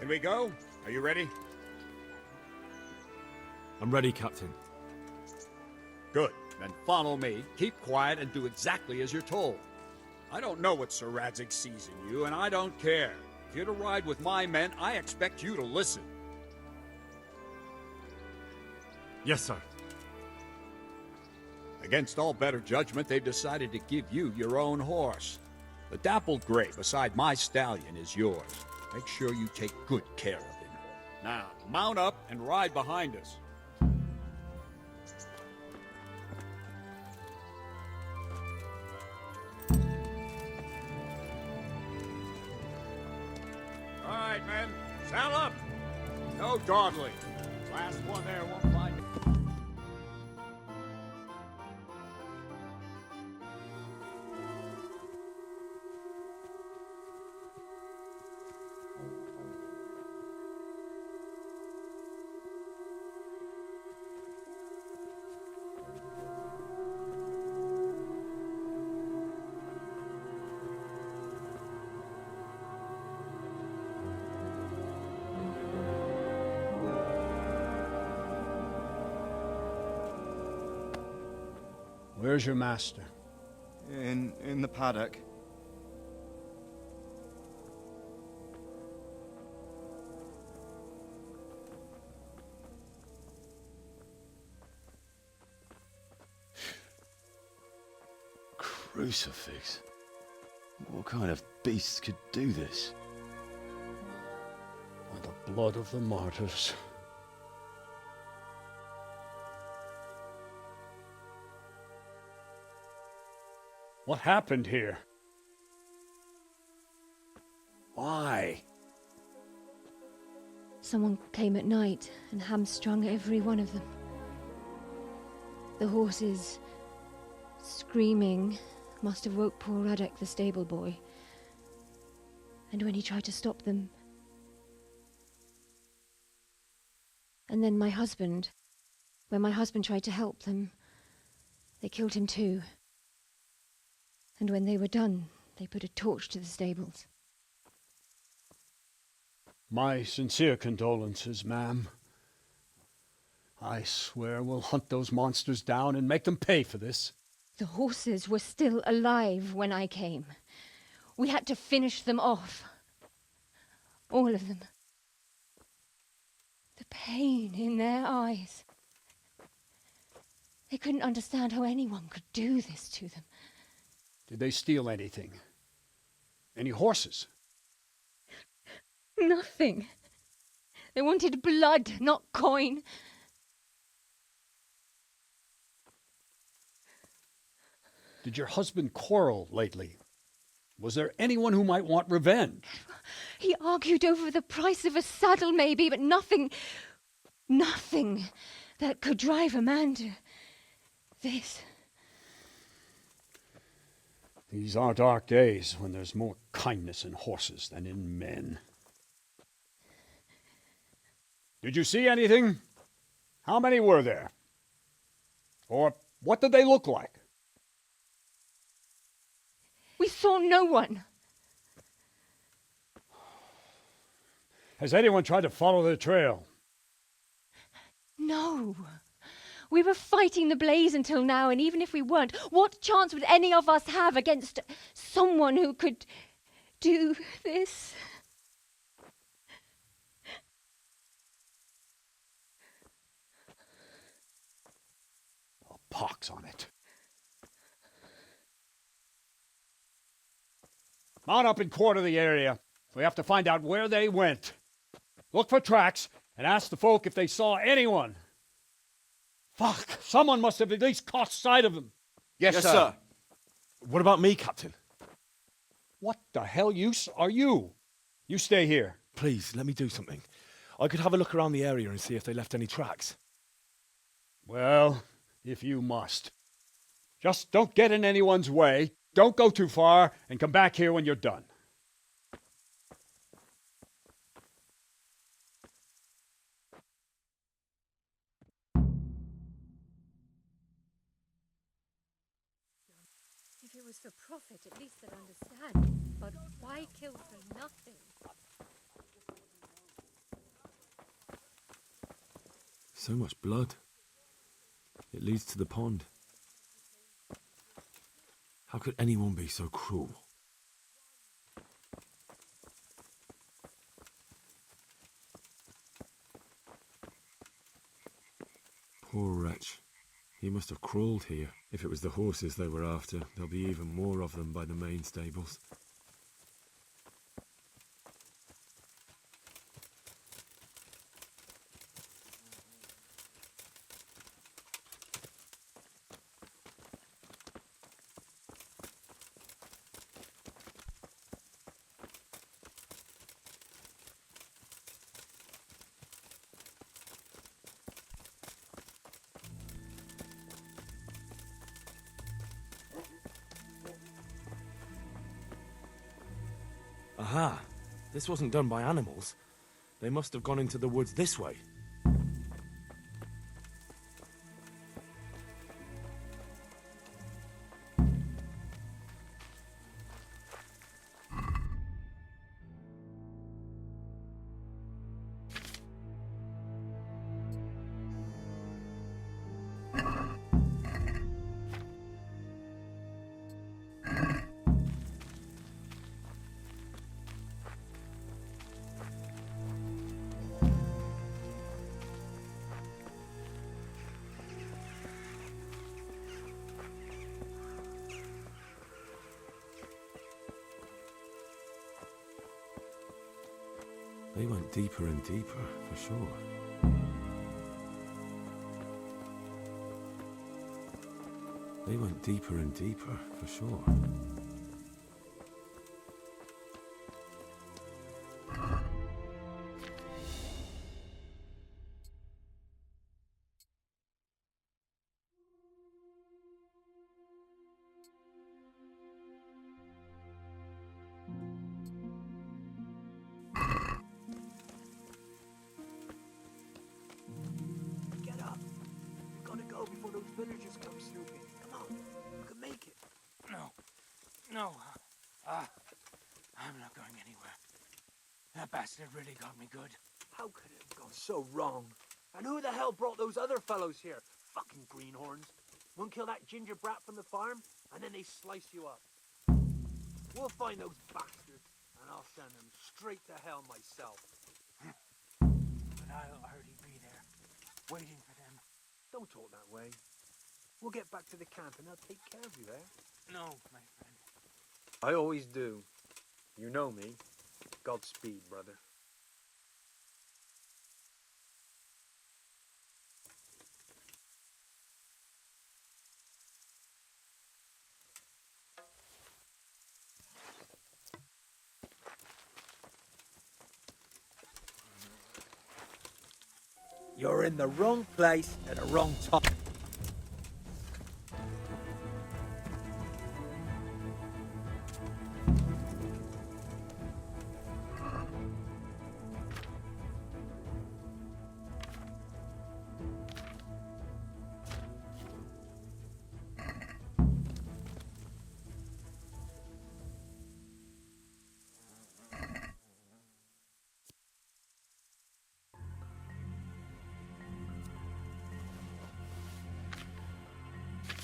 we go? Are you ready? I'm ready, Captain. Good. Then follow me, keep quiet, and do exactly as you're told. I don't know what Sir Radzig sees in you, and I don't care. If you're to ride with my men, I expect you to listen. Yes, sir. Against all better judgment, they've decided to give you your own horse. The dappled gray beside my stallion is yours. Make sure you take good care of him. Now, mount up and ride behind us. All right, men. Saddle up. No dawdling. Last one there won't find me. Where's your master? In the paddock. Crucifix? What kind of beast could do this? By the blood of the martyrs. What happened here? Why? Someone came at night and hamstrung every one of them. The horses, screaming, must have woke poor Radzig, the stable boy. And when he tried to stop them... And then my husband, when my husband tried to help them, they killed him too. And when they were done, they put a torch to the stables. My sincere condolences, ma'am. I swear we'll hunt those monsters down and make them pay for this. The horses were still alive when I came. We had to finish them off. All of them. The pain in their eyes. They couldn't understand how anyone could do this to them. Did they steal anything? Any horses? Nothing. They wanted blood, not coin. Did your husband quarrel lately? Was there anyone who might want revenge? He argued over the price of a saddle, maybe, but nothing that could drive a man to this. These are dark days when there's more kindness in horses than in men. Did you see anything? How many were there? Or what did they look like? We saw no one. Has anyone tried to follow the trail? No. We were fighting the blaze until now, and even if we weren't, what chance would any of us have against someone who could do this? A pox on it. Mount up and quarter the area. We have to find out where they went. Look for tracks and ask the folk if they saw anyone. Fuck! Someone must have at least caught sight of them. Yes, sir. What about me, Captain? What the hell use are you? You stay here. Please, let me do something. I could have a look around the area and see if they left any tracks. Well, if you must. Just don't get in anyone's way, don't go too far, and come back here when you're done. If it was for profit, at least they'd understand. But why kill for nothing? So much blood. It leads to the pond. How could anyone be so cruel? Poor wretch. He must have crawled here. If it was the horses they were after, there'll be even more of them by the main stables. Aha! This wasn't done by animals. They must have gone into the woods this way. They went deeper and deeper, for sure. They went deeper and deeper, for sure. Get up. We've got to go before those villagers come snooping. Come on, you can make it. No. I'm not going anywhere. That bastard really got me good. How could it have gone so wrong? And who the hell brought those other fellows here? Fucking greenhorns. One kill that ginger brat from the farm, and then they slice you up. We'll find those bastards, and I'll send them straight to hell myself. But I'll already be there, waiting for them. Don't talk that way. We'll get back to the camp, and they'll take care of you there. No, my friend. I always do. You know me. Godspeed, brother. You're in the wrong place at the wrong time.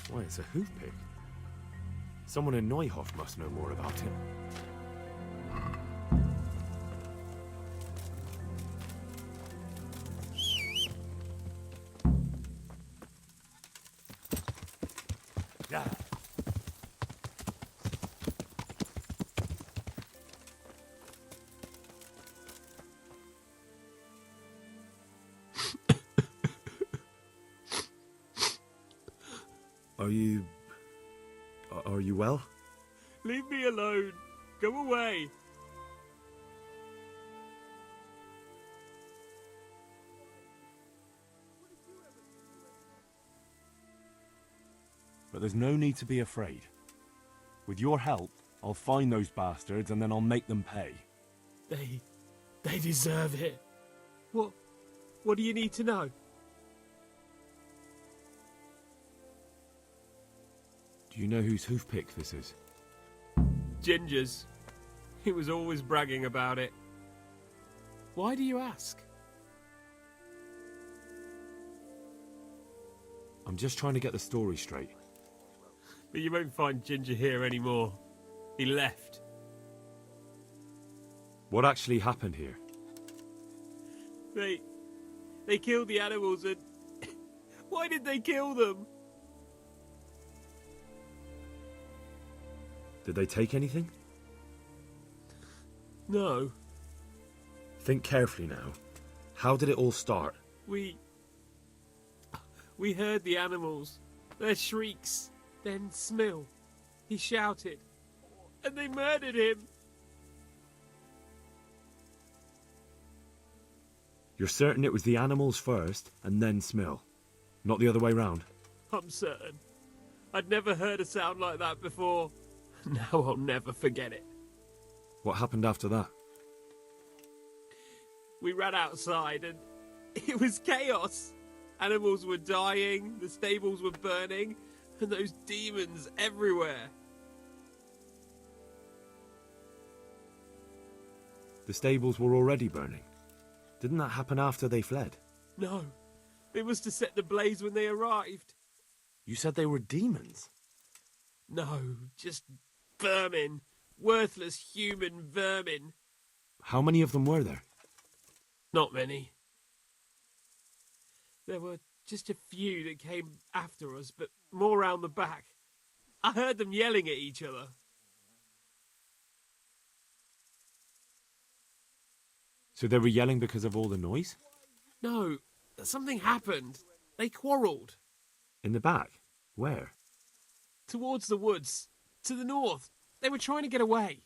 Why, it's a hoof-pick. Someone in Neuhof must know more about it. Yeah. Are you well? Leave me alone. Go away. But there's no need to be afraid. With your help, I'll find those bastards and then I'll make them pay. They deserve it. What do you need to know? Do you know whose hoof-pick this is? Ginger's. He was always bragging about it. Why do you ask? I'm just trying to get the story straight. But you won't find Ginger here anymore. He left. What actually happened here? They killed the animals and... Why did they kill them? Did they take anything? No. Think carefully now. How did it all start? We heard the animals, their shrieks, then Smill. He shouted, and they murdered him. You're certain it was the animals first, and then Smill? Not the other way round? I'm certain. I'd never heard a sound like that before. Now I'll never forget it. What happened after that? We ran outside and it was chaos. Animals were dying, the stables were burning, and those demons everywhere. The stables were already burning. Didn't that happen after they fled? No, it was to set the blaze when they arrived. You said they were demons? No, just vermin. Worthless human vermin. How many of them were there? Not many. There were just a few that came after us, but more round the back. I heard them yelling at each other. So they were yelling because of all the noise? No, something happened. They quarrelled. In the back? Where? Towards the woods. To the north. They were trying to get away.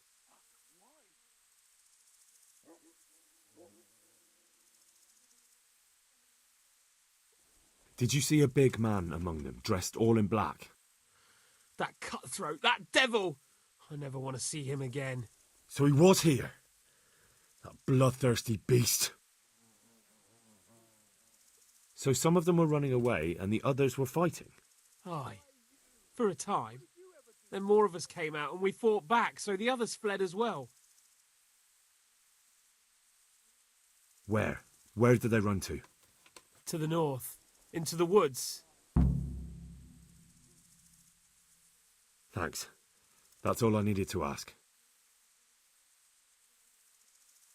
Did you see a big man among them, dressed all in black? That cutthroat, that devil! I never want to see him again. So he was here? That bloodthirsty beast. So some of them were running away and the others were fighting? Aye. For a time. Then more of us came out and we fought back, so the others fled as well. Where? Where did they run to? To the north. Into the woods. Thanks. That's all I needed to ask.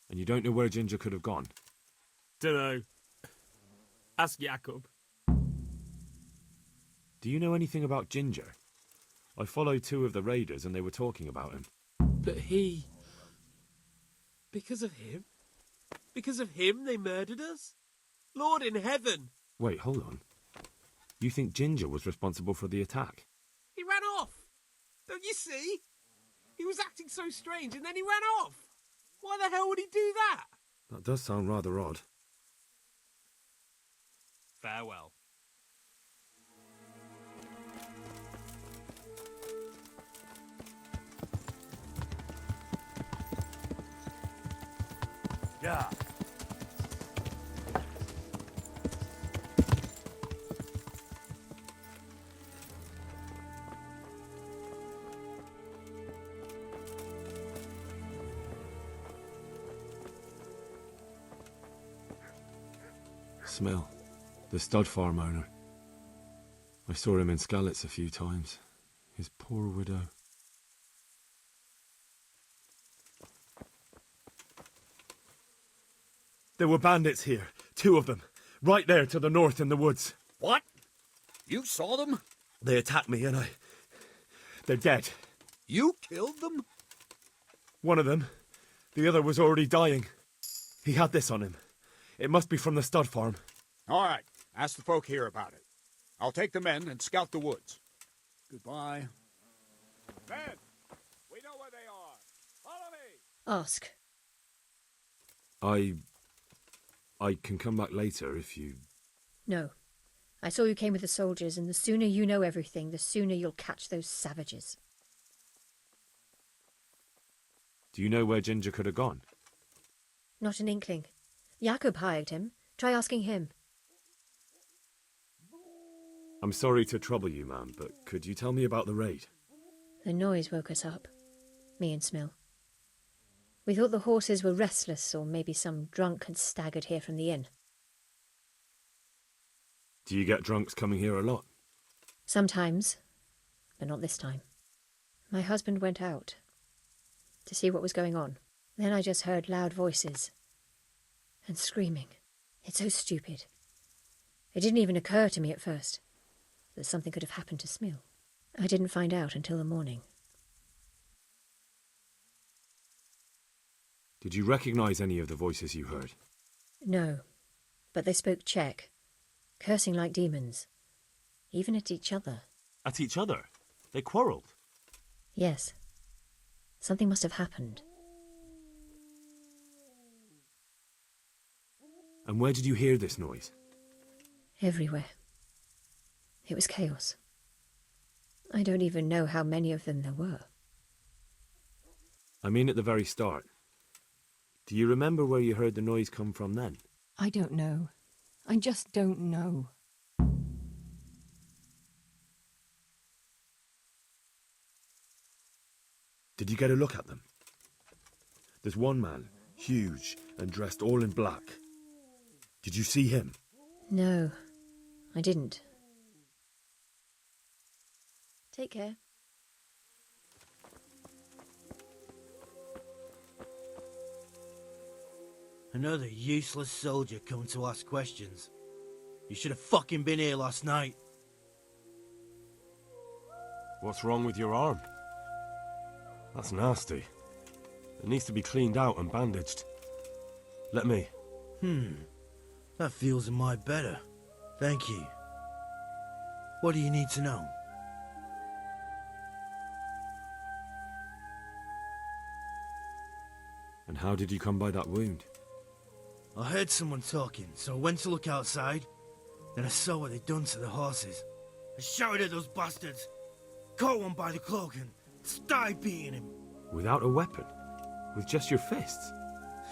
And you don't know where Ginger could have gone? Dunno. Ask Jakob. Do you know anything about Ginger? I followed two of the raiders and they were talking about him. But he... Because of him? Because of him they murdered us? Lord in heaven! Wait, hold on. You think Ginger was responsible for the attack? He ran off! Don't you see? He was acting so strange and then he ran off! Why the hell would he do that? That does sound rather odd. Farewell. Yeah. Smell. The stud farm owner. I saw him in Skalitz a few times. His poor widow. There were bandits here. 2 of them. Right there to the north in the woods. What? You saw them? They attacked me and they're dead. You killed them? One of them. The other was already dying. He had this on him. It must be from the stud farm. All right. Ask the folk here about it. I'll take the men and scout the woods. Goodbye. Men! We know where they are. Follow me! Ask. I can come back later if you... No. I saw you came with the soldiers, and the sooner you know everything, the sooner you'll catch those savages. Do you know where Ginger could have gone? Not an inkling. Jakob hired him. Try asking him. I'm sorry to trouble you, ma'am, but could you tell me about the raid? The noise woke us up. Me and Smill. We thought the horses were restless, or maybe some drunk had staggered here from the inn. Do you get drunks coming here a lot? Sometimes, but not this time. My husband went out to see what was going on. Then I just heard loud voices and screaming. It's so stupid. It didn't even occur to me at first that something could have happened to Smil. I didn't find out until the morning. Did you recognize any of the voices you heard? No, but they spoke Czech, cursing like demons, even at each other. At each other? They quarrelled? Yes. Something must have happened. And where did you hear this noise? Everywhere. It was chaos. I don't even know how many of them there were. I mean at the very start. Do you remember where you heard the noise come from then? I don't know. I just don't know. Did you get a look at them? There's one man, huge and dressed all in black. Did you see him? No, I didn't. Take care. Another useless soldier coming to ask questions. You should have fucking been here last night. What's wrong with your arm? That's nasty. It needs to be cleaned out and bandaged. Let me. That feels a mite better. Thank you. What do you need to know? And how did you come by that wound? I heard someone talking, so I went to look outside. Then I saw what they'd done to the horses. I shouted at those bastards, caught one by the cloak and started beating him. Without a weapon? With just your fists?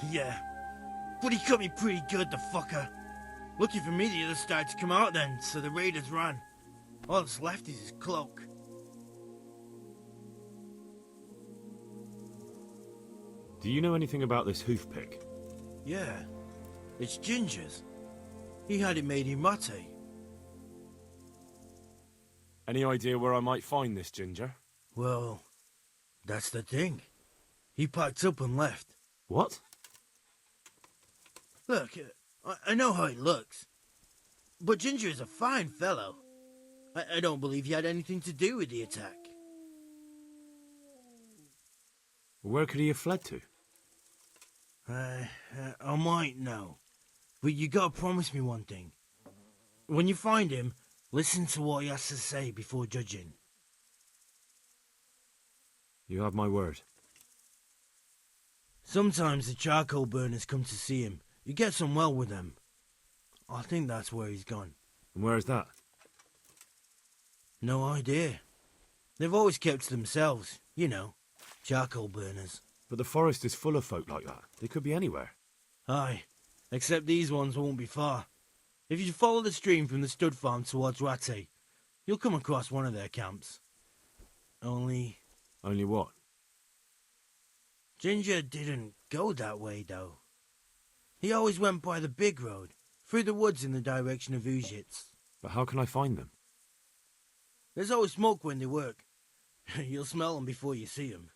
Yeah, but he cut me pretty good, the fucker. Lucky for me, the others started to come out then, so the raiders ran. All that's left is his cloak. Do you know anything about this hoof pick? Yeah, it's Ginger's. He had it made in mate. Any idea where I might find this Ginger? Well, that's the thing. He packed up and left. What? Look, I know how he looks. But Ginger is a fine fellow. I don't believe he had anything to do with the attack. Where could he have fled to? I might know. But you gotta promise me one thing. When you find him, listen to what he has to say before judging. You have my word. Sometimes the charcoal burners come to see him. He gets on well with them. I think that's where he's gone. And where is that? No idea. They've always kept to themselves, you know, charcoal burners. But the forest is full of folk like that. They could be anywhere. Aye, except these ones won't be far. If you follow the stream from the stud farm towards Radzig, you'll come across one of their camps. Only what? Ginger didn't go that way, though. He always went by the big road, through the woods in the direction of Ujits. But how can I find them? There's always smoke when they work. You'll smell them before you see them.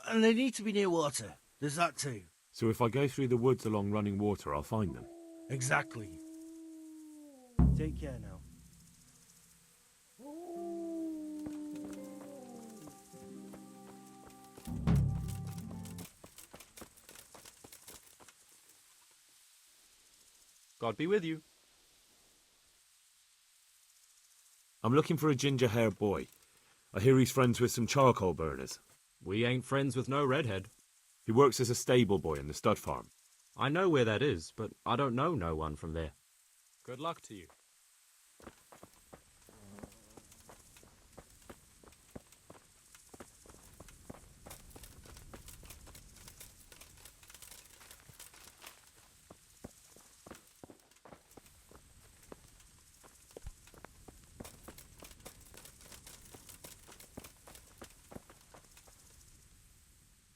And they need to be near water. There's that too. So if I go through the woods along running water, I'll find them? Exactly. Take care now. God be with you. I'm looking for a ginger-haired boy. I hear he's friends with some charcoal burners. We ain't friends with no redhead. He works as a stable boy in the stud farm. I know where that is, but I don't know no one from there. Good luck to you.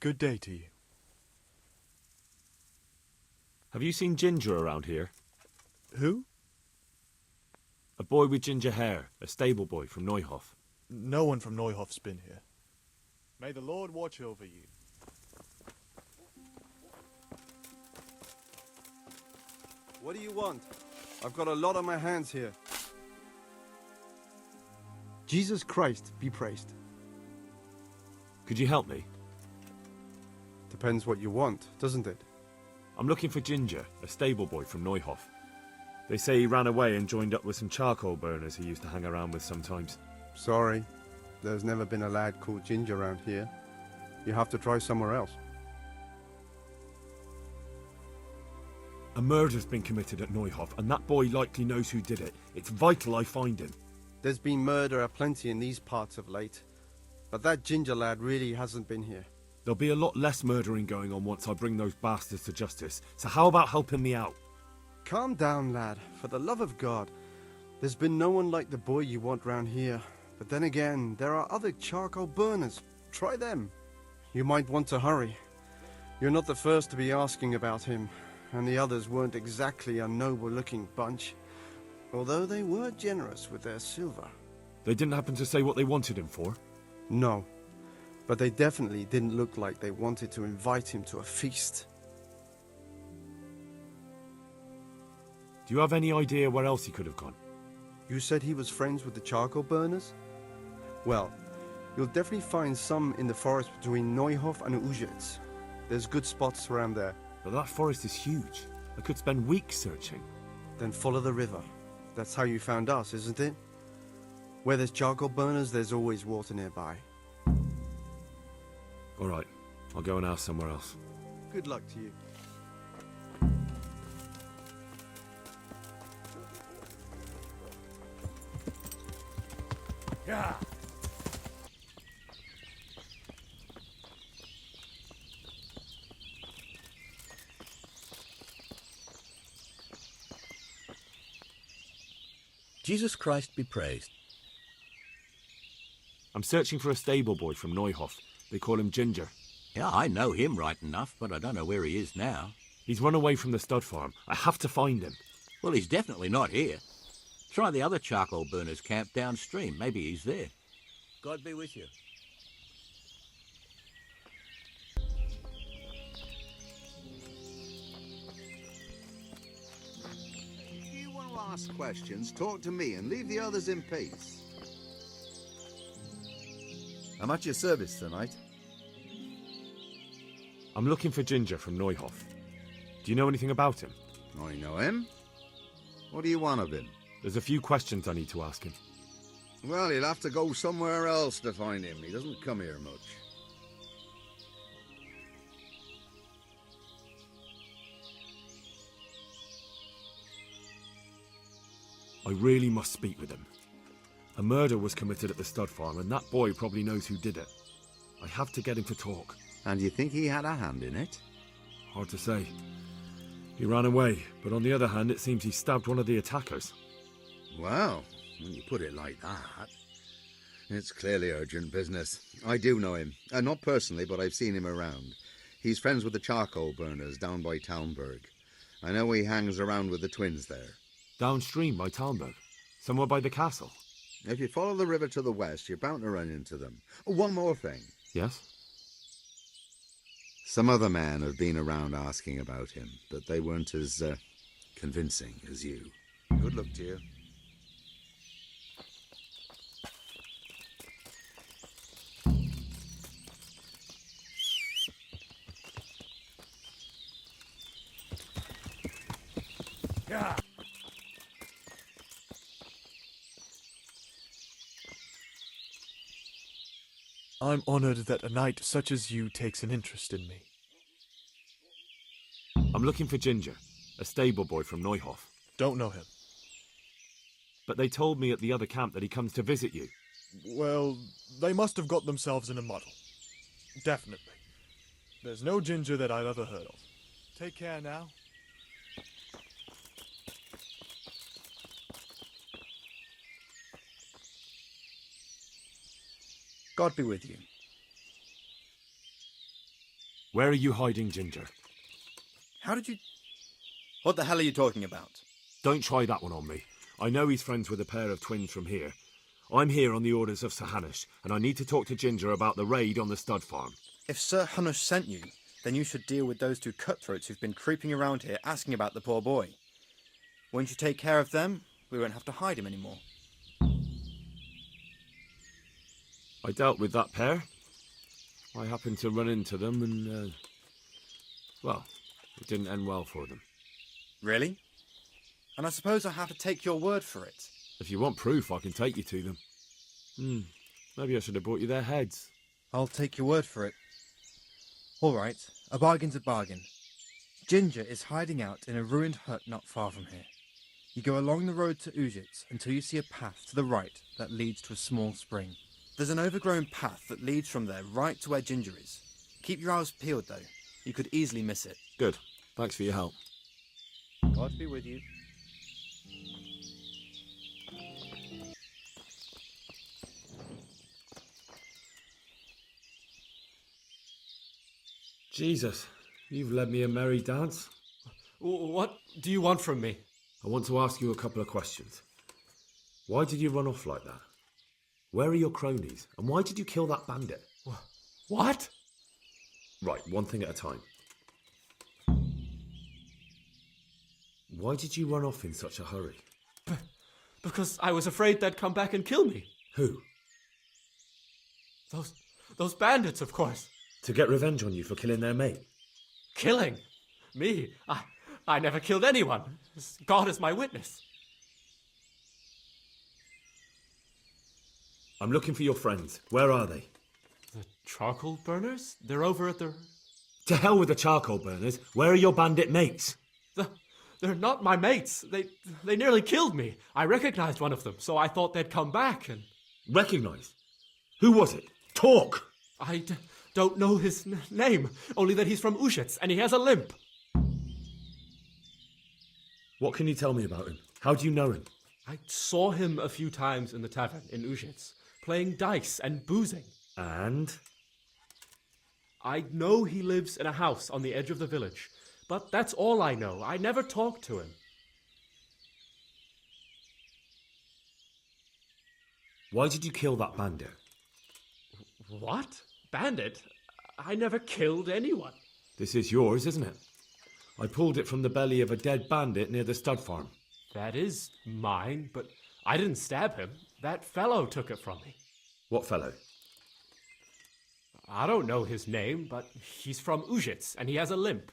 Good day to you. Have you seen Ginger around here? Who? A boy with ginger hair, a stable boy from Neuhof. No one from Neuhof's been here. May the Lord watch over you. What do you want? I've got a lot on my hands here. Jesus Christ be praised. Could you help me? Depends what you want, doesn't it? I'm looking for Ginger, a stable boy from Neuhof. They say he ran away and joined up with some charcoal burners he used to hang around with sometimes. Sorry, there's never been a lad called Ginger around here. You have to try somewhere else. A murder's been committed at Neuhof, and that boy likely knows who did it. It's vital I find him. There's been murder aplenty in these parts of late, but that Ginger lad really hasn't been here. There'll be a lot less murdering going on once I bring those bastards to justice, so how about helping me out? Calm down, lad, for the love of God. There's been no one like the boy you want round here. But then again, there are other charcoal burners. Try them. You might want to hurry. You're not the first to be asking about him, and the others weren't exactly a noble-looking bunch, although they were generous with their silver. They didn't happen to say what they wanted him for? No, but they definitely didn't look like they wanted to invite him to a feast. Do you have any idea where else he could have gone? You said he was friends with the charcoal burners? Well, you'll definitely find some in the forest between Neuhof and Ujets. There's good spots around there. But that forest is huge. I could spend weeks searching. Then follow the river. That's how you found us, isn't it? Where there's charcoal burners, there's always water nearby. All right, I'll go and ask somewhere else. Good luck to you. Yeah. Jesus Christ be praised. I'm searching for a stable boy from Neuhof. They call him Ginger. Yeah, I know him right enough, but I don't know where he is now. He's run away from the stud farm. I have to find him. Well, he's definitely not here. Try the other charcoal burners camp downstream. Maybe he's there. God be with you. If you want to ask questions, talk to me and leave the others in peace. I'm at your service tonight. I'm looking for Ginger from Neuhof. Do you know anything about him? I know him. What do you want of him? There's a few questions I need to ask him. Well, you'll have to go somewhere else to find him. He doesn't come here much. I really must speak with him. A murder was committed at the stud farm, and that boy probably knows who did it. I have to get him to talk. And you think he had a hand in it? Hard to say. He ran away, but on the other hand, it seems he stabbed one of the attackers. Well, when you put it like that, it's clearly urgent business. I do know him. Not personally, but I've seen him around. He's friends with the charcoal burners down by Townburg. I know he hangs around with the twins there. Downstream by Townburg? Somewhere by the castle? If you follow the river to the west, you're bound to run into them. Oh, one more thing. Yes? Some other men have been around asking about him, but they weren't as convincing as you. Good luck to you. Yeah. I'm honored that a knight such as you takes an interest in me. I'm looking for Ginger, a stable boy from Neuhof. Don't know him. But they told me at the other camp that he comes to visit you. Well, they must have got themselves in a muddle. Definitely. There's no Ginger that I've ever heard of. Take care now. God be with you. Where are you hiding, Ginger? How did you... What the hell are you talking about? Don't try that one on me. I know he's friends with a pair of twins from here. I'm here on the orders of Sir Hanush, and I need to talk to Ginger about the raid on the stud farm. If Sir Hanush sent you, then you should deal with those two cutthroats who've been creeping around here asking about the poor boy. Once you take care of them, we won't have to hide him anymore. I dealt with that pair. I happened to run into them and, well, it didn't end well for them. Really? And I suppose I have to take your word for it. If you want proof, I can take you to them. Maybe I should have brought you their heads. I'll take your word for it. All right, a bargain's a bargain. Ginger is hiding out in a ruined hut not far from here. You go along the road to Ujits until you see a path to the right that leads to a small spring. There's an overgrown path that leads from there right to where Ginger is. Keep your eyes peeled, though. You could easily miss it. Good. Thanks for your help. God be with you. Jesus, you've led me a merry dance. What do you want from me? I want to ask you a couple of questions. Why did you run off like that? Where are your cronies? And why did you kill that bandit? What? Right, one thing at a time. Why did you run off in such a hurry? Because I was afraid they'd come back and kill me. Who? Those bandits, of course. To get revenge on you for killing their mate? Killing? Me? I never killed anyone. God is my witness. I'm looking for your friends. Where are they? The charcoal burners? They're over at the... To hell with the charcoal burners. Where are your bandit mates? They're not my mates. They nearly killed me. I recognized one of them, so I thought they'd come back and... Recognized? Who was it? Talk! I don't know his name, only that he's from Ujits and he has a limp. What can you tell me about him? How do you know him? I saw him a few times in the tavern in Ujits, playing dice and boozing. And? I know he lives in a house on the edge of the village, but that's all I know. I never talked to him. Why did you kill that bandit? What? Bandit? I never killed anyone. This is yours, isn't it? I pulled it from the belly of a dead bandit near the stud farm. That is mine, but I didn't stab him. That fellow took it from me. What fellow? I don't know his name, but he's from Ujits, and he has a limp.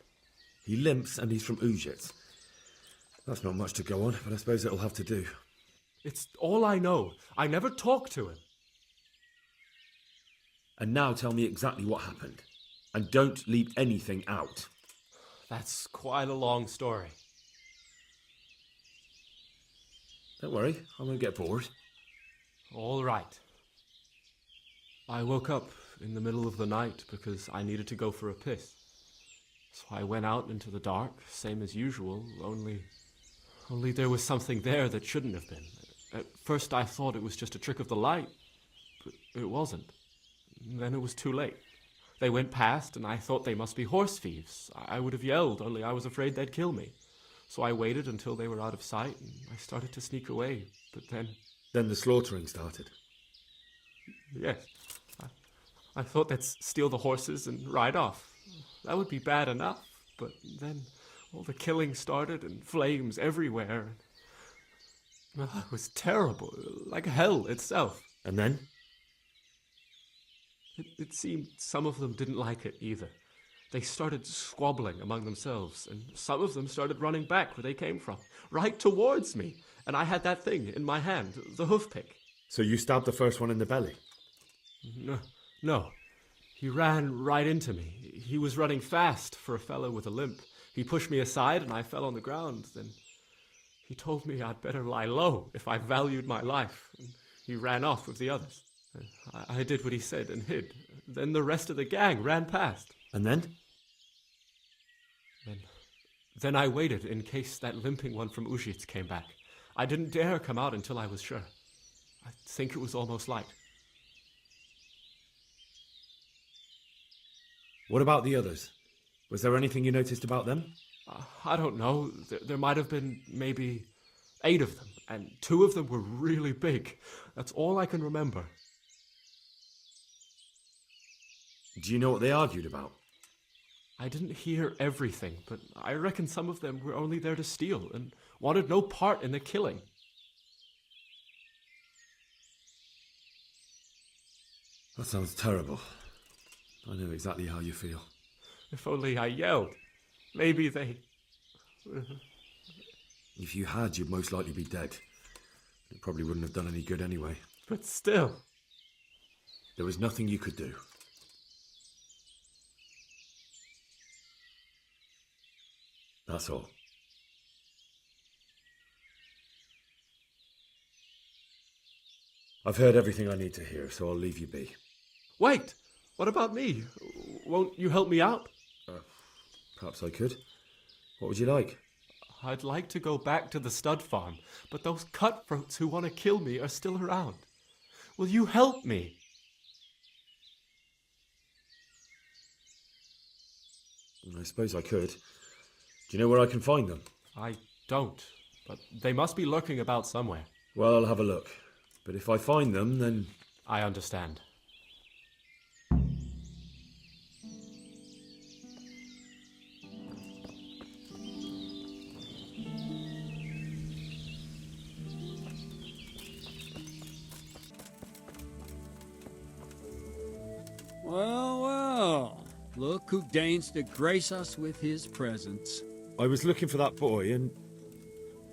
He limps and he's from Ujits. That's not much to go on, but I suppose it'll have to do. It's all I know. I never talked to him. And now tell me exactly what happened. And don't leave anything out. That's quite a long story. Don't worry, I won't get bored. All right. I woke up in the middle of the night because I needed to go for a piss. So I went out into the dark, same as usual, only there was something there that shouldn't have been. At first I thought it was just a trick of the light, but it wasn't. Then it was too late. They went past, and I thought they must be horse thieves. I would have yelled, only I was afraid they'd kill me. So I waited until they were out of sight, and I started to sneak away, but then... Then the slaughtering started? Yes. I thought they'd steal the horses and ride off. That would be bad enough, but then all the killing started, and flames everywhere. Well, it was terrible, like hell itself. And then? It seemed some of them didn't like it either. They started squabbling among themselves, and some of them started running back where they came from, right towards me. And I had that thing in my hand, the hoof pick. So you stabbed the first one in the belly? No. He ran right into me. He was running fast for a fellow with a limp. He pushed me aside and I fell on the ground. Then he told me I'd better lie low if I valued my life. And he ran off with the others. I did what he said and hid. Then the rest of the gang ran past. And then? Then I waited in case that limping one from Ujits came back. I didn't dare come out until I was sure. I think it was almost light. What about the others? Was there anything you noticed about them? I don't know. There might have been maybe 8 of them, and 2 of them were really big. That's all I can remember. Do you know what they argued about? I didn't hear everything, but I reckon some of them were only there to steal and wanted no part in the killing. That sounds terrible. I know exactly how you feel. If only I yelled. Maybe they... If you had, you'd most likely be dead. It probably wouldn't have done any good anyway. But still... There was nothing you could do. That's all. I've heard everything I need to hear, so I'll leave you be. Wait! What about me? Won't you help me out? Perhaps I could. What would you like? I'd like to go back to the stud farm, but those cutthroats who want to kill me are still around. Will you help me? I suppose I could. Do you know where I can find them? I don't, but they must be lurking about somewhere. Well, I'll have a look. But if I find them, then... I understand. Well, well. Look who deigns to grace us with his presence. I was looking for that boy and...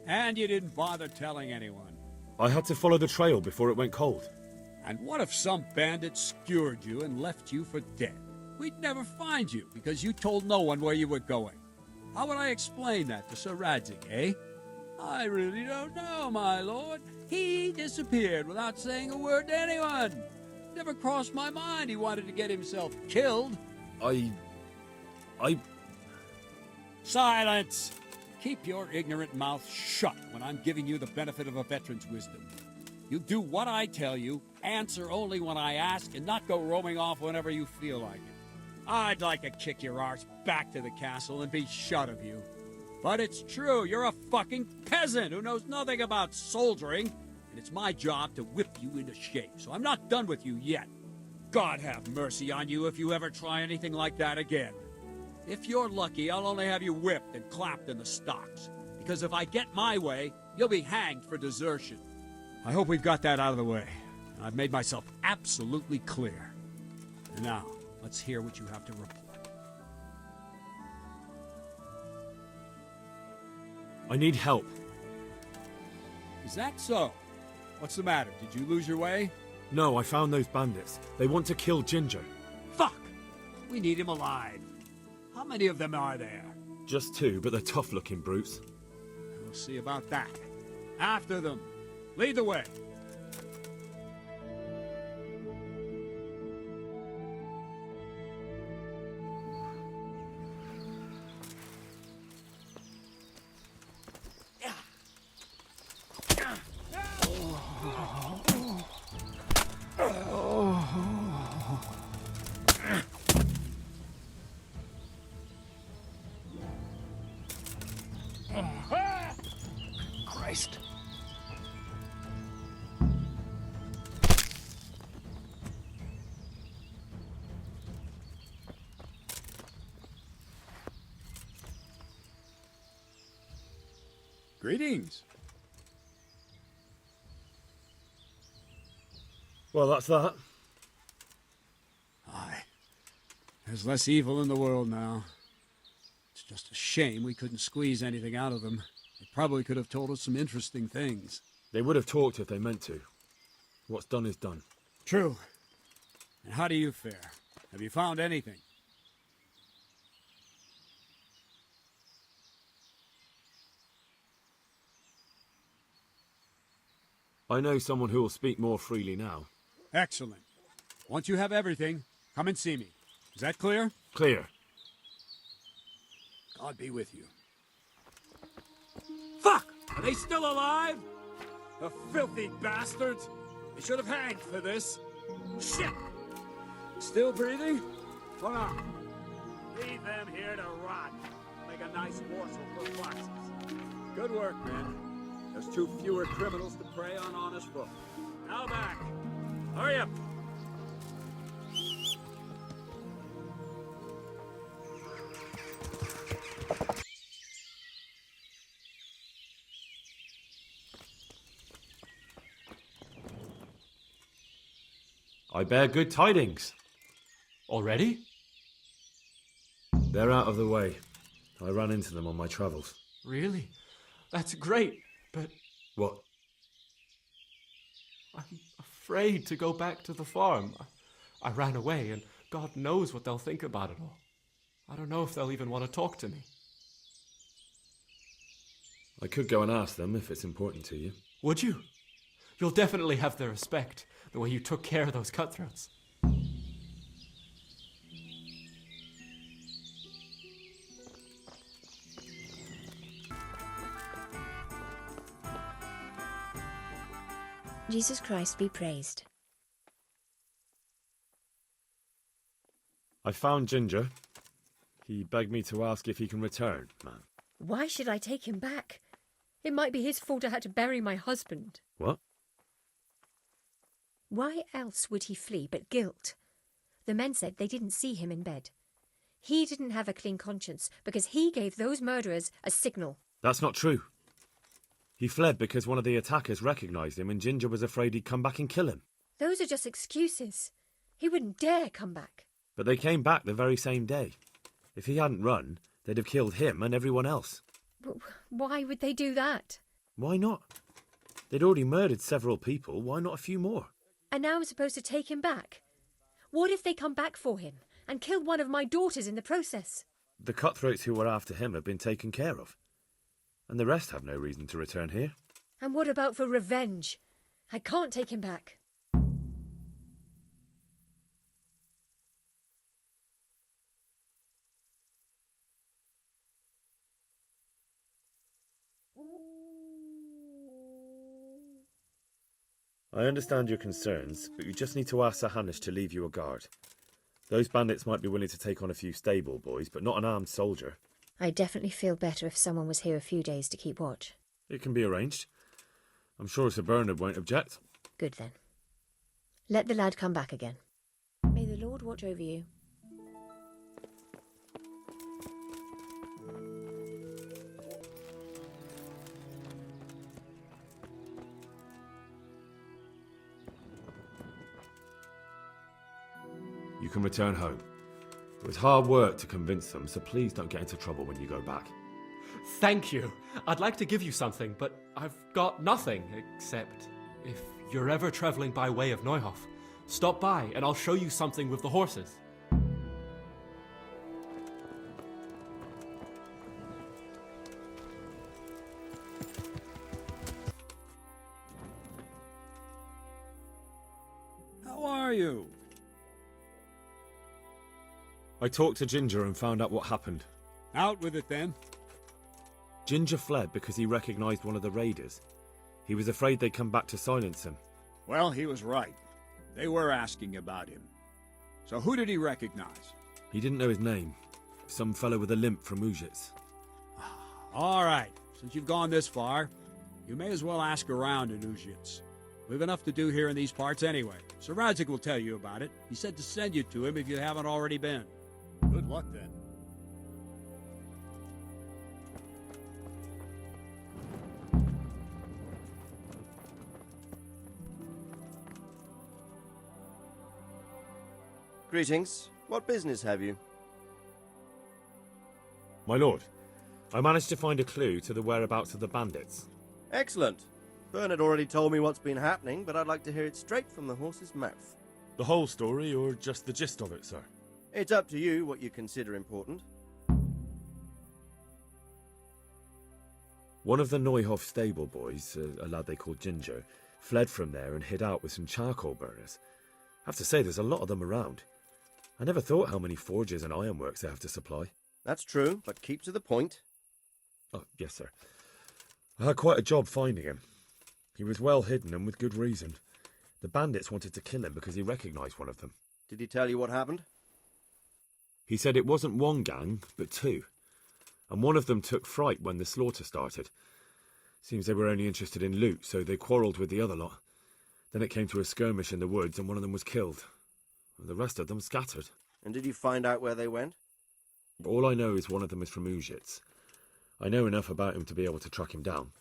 And you didn't bother telling anyone. I had to follow the trail before it went cold. And what if some bandit skewered you and left you for dead? We'd never find you because you told no one where you were going. How would I explain that to Sir Radzig, eh? I really don't know, my lord. He disappeared without saying a word to anyone. Never crossed my mind he wanted to get himself killed. Silence! Keep your ignorant mouth shut when I'm giving you the benefit of a veteran's wisdom. You do what I tell you, answer only when I ask, and not go roaming off whenever you feel like it. I'd like to kick your arse back to the castle and be shut of you. But it's true, you're a fucking peasant who knows nothing about soldiering, and it's my job to whip you into shape, so I'm not done with you yet. God have mercy on you if you ever try anything like that again. If you're lucky, I'll only have you whipped and clapped in the stocks, because if I get my way, you'll be hanged for desertion. I hope we've got that out of the way. I've made myself absolutely clear. And now, let's hear what you have to report. I need help. Is that so? What's the matter? Did you lose your way? No, I found those bandits. They want to kill Ginger. Fuck! We need him alive. How many of them are there? Just 2, but they're tough-looking brutes. We'll see about that. After them. Lead the way. Christ. Greetings. Well, that's that. Aye. There's less evil in the world now. It's just a shame we couldn't squeeze anything out of them. They probably could have told us some interesting things. They would have talked if they meant to. What's done is done. True. And how do you fare? Have you found anything? I know someone who will speak more freely now. Excellent. Once you have everything, come and see me. Is that clear? Clear. God be with you. Fuck! Are they still alive? The filthy bastards! They should have hanged for this. Shit! Still breathing? Hold on. Leave them here to rot. Make a nice morsel for foxes. Good work, man. There's too fewer criminals to prey on honest folk. Now back. Hurry up. I bear good tidings. Already? They're out of the way. I ran into them on my travels. Really? That's great, but... What? I'm afraid to go back to the farm. I ran away, and God knows what they'll think about it all. I don't know if they'll even want to talk to me. I could go and ask them if it's important to you. Would you? You'll definitely have their respect, the way you took care of those cutthroats. Jesus Christ be praised. I found Ginger. He begged me to ask if he can return, man. Why should I take him back? It might be his fault I had to bury my husband. What? Why else would he flee but guilt? The men said they didn't see him in bed. He didn't have a clean conscience because he gave those murderers a signal. That's not true. He fled because one of the attackers recognised him and Ginger was afraid he'd come back and kill him. Those are just excuses. He wouldn't dare come back. But they came back the very same day. If he hadn't run, they'd have killed him and everyone else. But why would they do that? Why not? They'd already murdered several people. Why not a few more? And now I'm supposed to take him back? What if they come back for him and kill one of my daughters in the process? The cutthroats who were after him have been taken care of. And the rest have no reason to return here. And what about for revenge? I can't take him back. I understand your concerns, but you just need to ask Sir Hanish to leave you a guard. Those bandits might be willing to take on a few stable boys, but not an armed soldier. I'd definitely feel better if someone was here a few days to keep watch. It can be arranged. I'm sure Sir Bernard won't object. Good then. Let the lad come back again. May the Lord watch over you. You can return home. It was hard work to convince them, so please don't get into trouble when you go back. Thank you. I'd like to give you something, but I've got nothing, except if you're ever travelling by way of Neuhof, stop by and I'll show you something with the horses. How are you? I talked to Ginger and found out what happened. Out with it then. Ginger fled because he recognised one of the raiders. He was afraid they'd come back to silence him. Well, he was right. They were asking about him. So who did he recognize? He didn't know his name. Some fellow with a limp from Ujits. All right. Since you've gone this far, you may as well ask around in Ujits. We've enough to do here in these parts anyway. Sir Radzig will tell you about it. He said to send you to him if you haven't already been. Good luck then. Greetings. What business have you? My lord, I managed to find a clue to the whereabouts of the bandits. Excellent. Bernard already told me what's been happening, but I'd like to hear it straight from the horse's mouth. The whole story, or just the gist of it, sir? It's up to you what you consider important. One of the Neuhof stable boys, a lad they called Ginger, fled from there and hid out with some charcoal burners. I have to say, there's a lot of them around. I never thought how many forges and ironworks they have to supply. That's true, but keep to the point. Oh, yes, sir. I had quite a job finding him. He was well hidden and with good reason. The bandits wanted to kill him because he recognised one of them. Did he tell you what happened? He said it wasn't one gang, but two. And one of them took fright when the slaughter started. Seems they were only interested in loot, so they quarrelled with the other lot. Then it came to a skirmish in the woods and one of them was killed. The rest of them scattered. And did you find out where they went? All I know is one of them is from Ujits. I know enough about him to be able to track him down.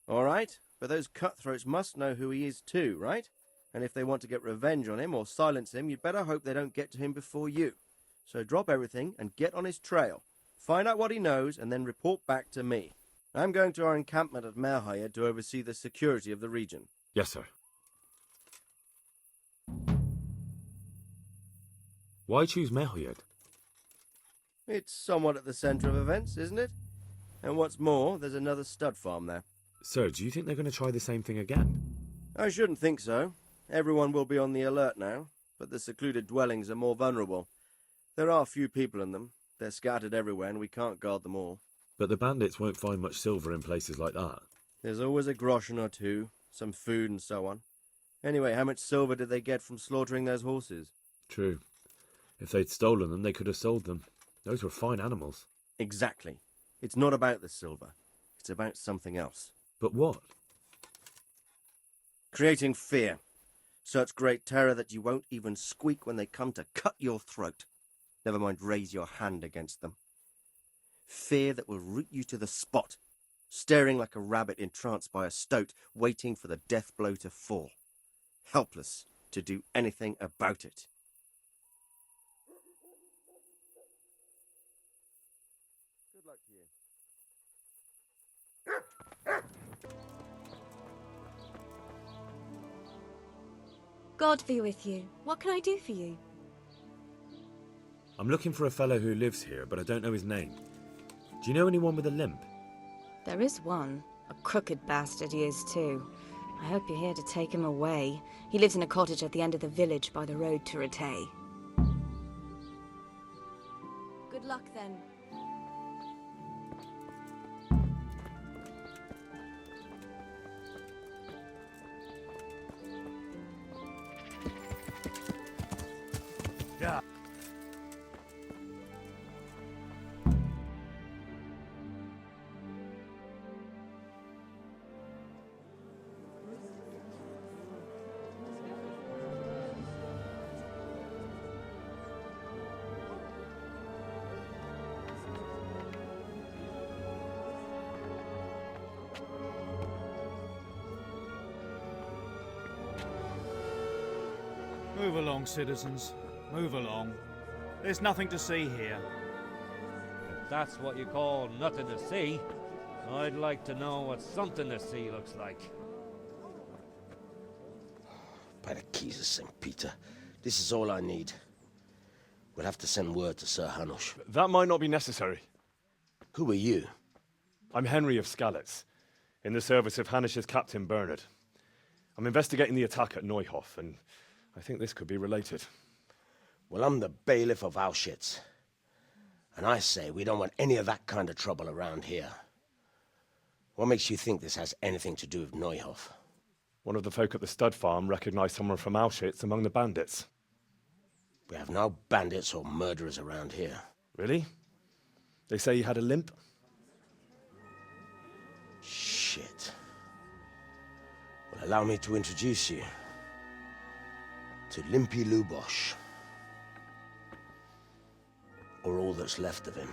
All right, but those cutthroats must know who he is too, right? And if they want to get revenge on him or silence him, you'd better hope they don't get to him before you. So drop everything and get on his trail. Find out what he knows and then report back to me. I'm going to our encampment at Merhayed to oversee the security of the region. Yes, sir. Why choose Merhayed? It's somewhat at the centre of events, isn't it? And what's more, there's another stud farm there. Sir, do you think they're going to try the same thing again? I shouldn't think so. Everyone will be on the alert now, but the secluded dwellings are more vulnerable. There are few people in them. They're scattered everywhere and we can't guard them all. But the bandits won't find much silver in places like that. There's always a groschen or two, some food and so on. Anyway, how much silver did they get from slaughtering those horses? True. If they'd stolen them, they could have sold them. Those were fine animals. Exactly. It's not about the silver. It's about something else. But what? Creating fear. Such great terror that you won't even squeak when they come to cut your throat. Never mind raise your hand against them. Fear that will root you to the spot, staring like a rabbit entranced by a stoat, waiting for the death blow to fall. Helpless to do anything about it. Good luck to you. God be with you. What can I do for you? I'm looking for a fellow who lives here, but I don't know his name. Do you know anyone with a limp? There is one. A crooked bastard he is too. I hope you're here to take him away. He lives in a cottage at the end of the village by the road to Rattay. Good luck then. Yeah. Move along, citizens. Move along. There's nothing to see here. If that's what you call nothing to see, I'd like to know what something to see looks like. By the keys of St. Peter, this is all I need. We'll have to send word to Sir Hanush. That might not be necessary. Who are you? I'm Henry of Skalitz, in the service of Hanush's Captain Bernard. I'm investigating the attack at Neuhof, and I think this could be related. Well, I'm the bailiff of Auschwitz. And I say we don't want any of that kind of trouble around here. What makes you think this has anything to do with Neuhof? One of the folk at the stud farm recognized someone from Auschwitz among the bandits. We have no bandits or murderers around here. Really? They say he had a limp? Shit. Well, allow me to introduce you to Limpy Lubosh. Or all that's left of him.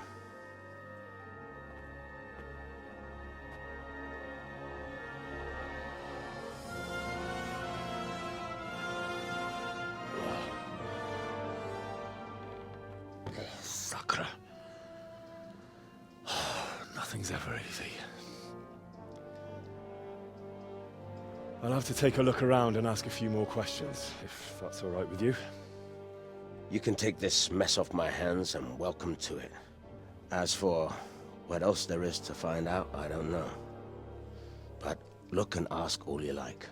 Sacro. Nothing's ever easy. I'll have to take a look around and ask a few more questions, if that's all right with you. You can take this mess off my hands and welcome to it. As for what else there is to find out, I don't know. But look and ask all you like.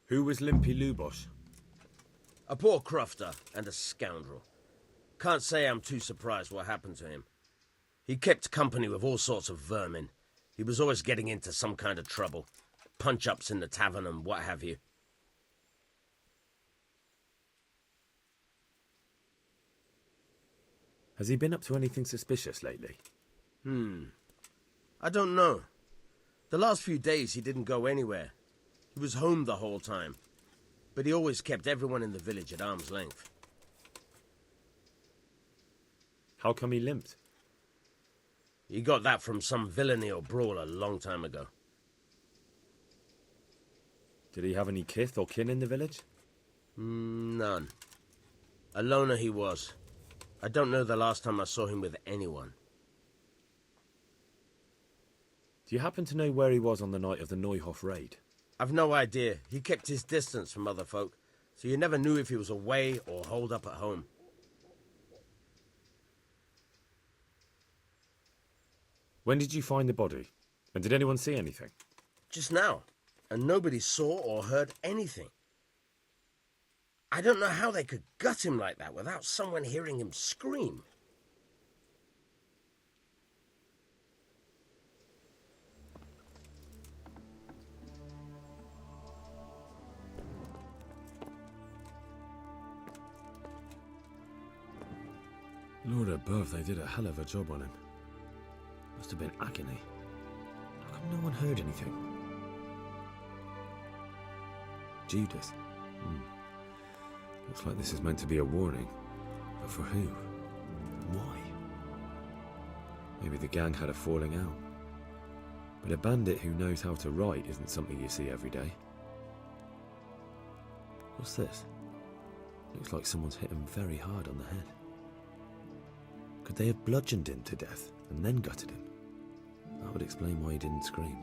Who was Limpy Lubosh? A poor crofter and a scoundrel. Can't say I'm too surprised what happened to him. He kept company with all sorts of vermin. He was always getting into some kind of trouble. Punch-ups in the tavern and what have you. Has he been up to anything suspicious lately? I don't know. The last few days he didn't go anywhere. He was home the whole time. But he always kept everyone in the village at arm's length. How come he limped? He got that from some villainy or brawl a long time ago. Did he have any kith or kin in the village? None. A loner he was. I don't know the last time I saw him with anyone. Do you happen to know where he was on the night of the Neuhof raid? I've no idea. He kept his distance from other folk, so you never knew if he was away or holed up at home. When did you find the body? And did anyone see anything? Just now, and nobody saw or heard anything. I don't know how they could gut him like that without someone hearing him scream. Lord above, they did a hell of a job on him. Must have been agony. How come no one heard anything? Judas. Looks like this is meant to be a warning. But for who? And why? Maybe the gang had a falling out. But a bandit who knows how to write isn't something you see every day. What's this? Looks like someone's hit him very hard on the head. Could they have bludgeoned him to death and then gutted him? That would explain why he didn't scream.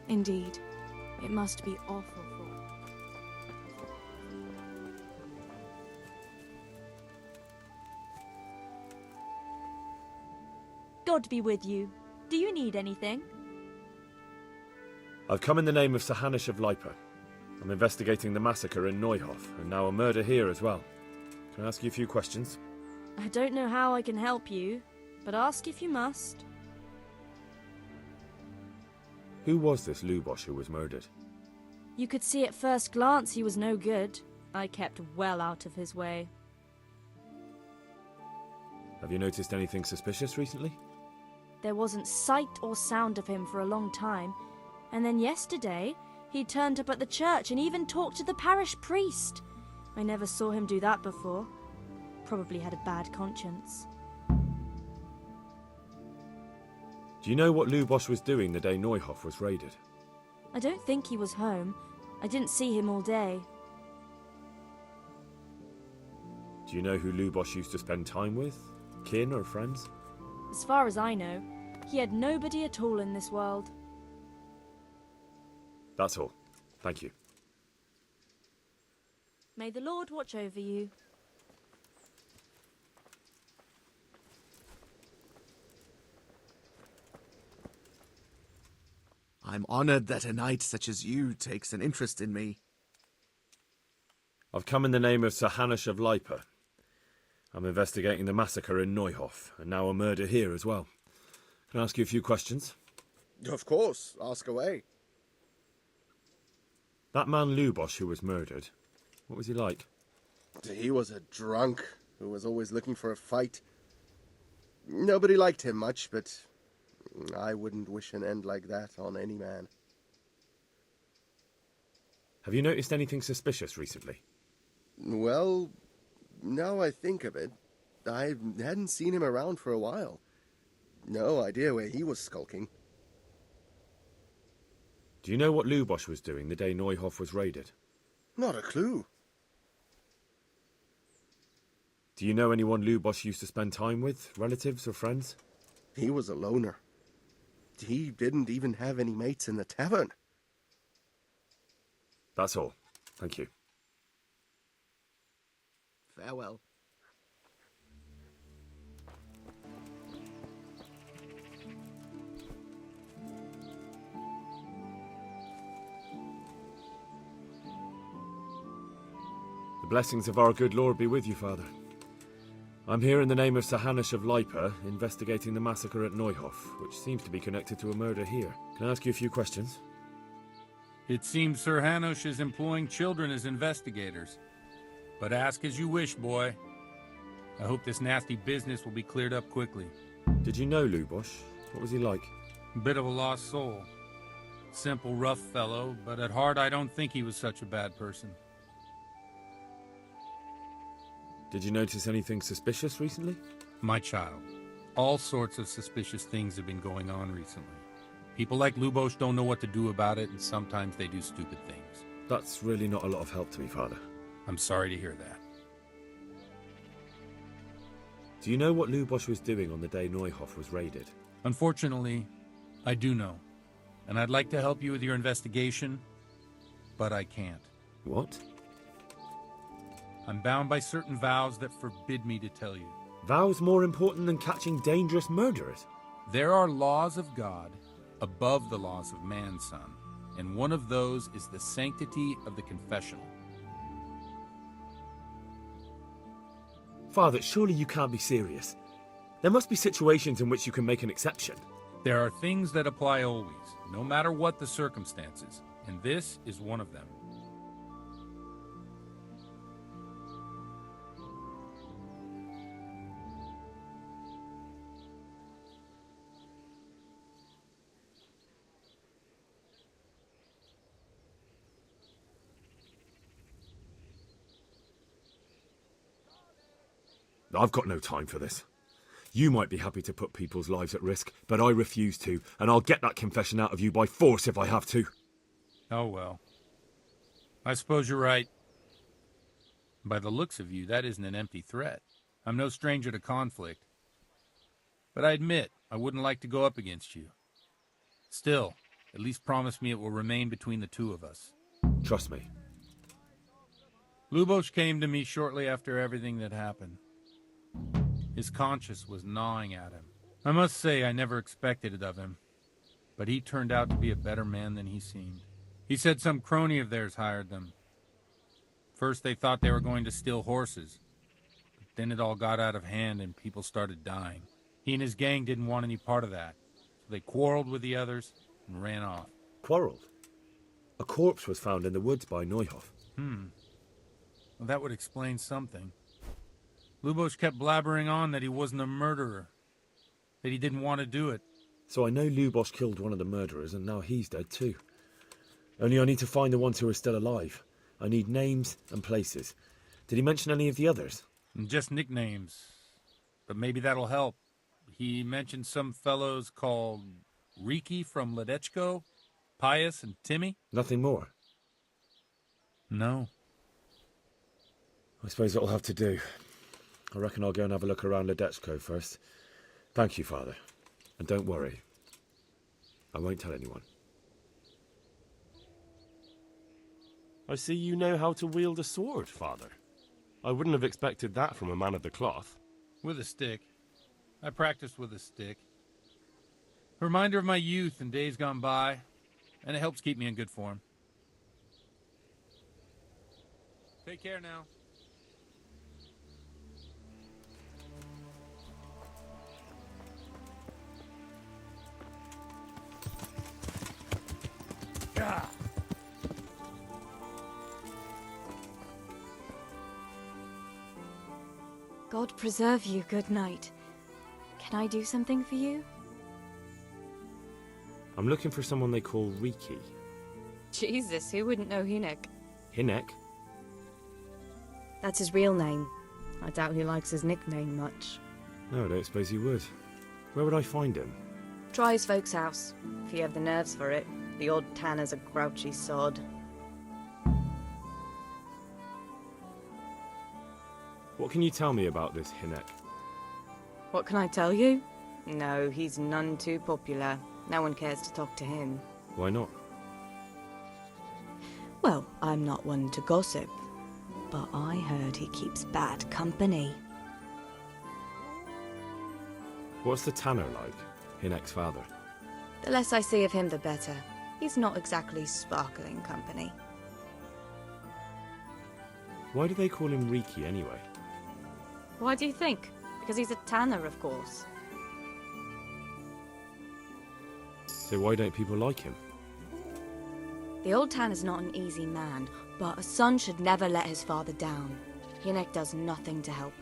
Indeed, it must be awful for her. God be with you. Do you need anything? I've come in the name of Sir Hanish of Lipa. I'm investigating the massacre in Neuhof, and now a murder here as well. Can I ask you a few questions? I don't know how I can help you, but ask if you must. Who was this Lubosh who was murdered? You could see at first glance he was no good. I kept well out of his way. Have you noticed anything suspicious recently? There wasn't sight or sound of him for a long time, and then yesterday he turned up at the church and even talked to the parish priest. I never saw him do that before. Probably had a bad conscience. Do you know what Lubosh was doing the day Neuhof was raided? I don't think he was home. I didn't see him all day. Do you know who Lubosh used to spend time with? Kin or friends? As far as I know, he had nobody at all in this world. That's all. Thank you. May the Lord watch over you. I'm honored that a knight such as you takes an interest in me. I've come in the name of Sir Hanish of Lipa. I'm investigating the massacre in Neuhof, and now a murder here as well. Can I ask you a few questions? Of course, ask away. That man Lubosh who was murdered, what was he like? He was a drunk who was always looking for a fight. Nobody liked him much, but I wouldn't wish an end like that on any man. Have you noticed anything suspicious recently? Well, now I think of it, I hadn't seen him around for a while. No idea where he was skulking. Do you know what Lubosh was doing the day Neuhof was raided? Not a clue. Do you know anyone Lubosh used to spend time with, relatives or friends? He was a loner. He didn't even have any mates in the tavern. That's all. Thank you. Farewell. The blessings of our good Lord be with you, Father. I'm here in the name of Sir Hanush of Lipa, investigating the massacre at Neuhof, which seems to be connected to a murder here. Can I ask you a few questions? It seems Sir Hanush is employing children as investigators. But ask as you wish, boy. I hope this nasty business will be cleared up quickly. Did you know Lubosh? What was he like? Bit of a lost soul. Simple, rough fellow, but at heart I don't think he was such a bad person. Did you notice anything suspicious recently? My child, all sorts of suspicious things have been going on recently. People like Lubosh don't know what to do about it, and sometimes they do stupid things. That's really not a lot of help to me, Father. I'm sorry to hear that. Do you know what Lubosh was doing on the day Neuhof was raided? Unfortunately, I do know. And I'd like to help you with your investigation, but I can't. What? I'm bound by certain vows that forbid me to tell you. Vows more important than catching dangerous murderers? There are laws of God above the laws of man, son, and one of those is the sanctity of the confessional. Father, surely you can't be serious. There must be situations in which you can make an exception. There are things that apply always, no matter what the circumstances, and this is one of them. I've got no time for this. You might be happy to put people's lives at risk, but I refuse to, and I'll get that confession out of you by force if I have to. Oh well. I suppose you're right. By the looks of you, that isn't an empty threat. I'm no stranger to conflict. But I admit, I wouldn't like to go up against you. Still, at least promise me it will remain between the two of us. Trust me. Lubosh came to me shortly after everything that happened. His conscience was gnawing at him. I must say I never expected it of him, but he turned out to be a better man than he seemed. He said some crony of theirs hired them. First they thought they were going to steal horses, but then it all got out of hand and people started dying. He and his gang didn't want any part of that, so they quarreled with the others and ran off. Quarreled? A corpse was found in the woods by Neuhof. Well, that would explain something. Lubosh kept blabbering on that he wasn't a murderer, that he didn't want to do it. So I know Lubosh killed one of the murderers, and now he's dead too. Only I need to find the ones who are still alive. I need names and places. Did he mention any of the others? Just nicknames, but maybe that'll help. He mentioned some fellows called Riki from Ledechko, Pius and Timmy. Nothing more? No. I suppose it'll have to do. I reckon I'll go and have a look around Ledechko first. Thank you, Father. And don't worry. I won't tell anyone. I see you know how to wield a sword, Father. I wouldn't have expected that from a man of the cloth. With a stick. I practiced with a stick. A reminder of my youth and days gone by, and it helps keep me in good form. Take care now. God preserve you, good knight. Can I do something for you? I'm looking for someone they call Riki. Jesus, who wouldn't know Hinek? Hinek? That's his real name. I doubt he likes his nickname much. No, I don't suppose he would. Where would I find him? Try his folks' house, if you have the nerves for it. The old tanner's a grouchy sod. What can you tell me about this Hinek? What can I tell you? No, he's none too popular. No one cares to talk to him. Why not? Well, I'm not one to gossip, but I heard he keeps bad company. What's the tanner like? Hinek's father? The less I see of him, the better. He's not exactly sparkling company. Why do they call him Riki anyway? Why do you think? Because he's a tanner, of course. So why don't people like him? The old tanner's not an easy man, but a son should never let his father down. Hynek does nothing to help.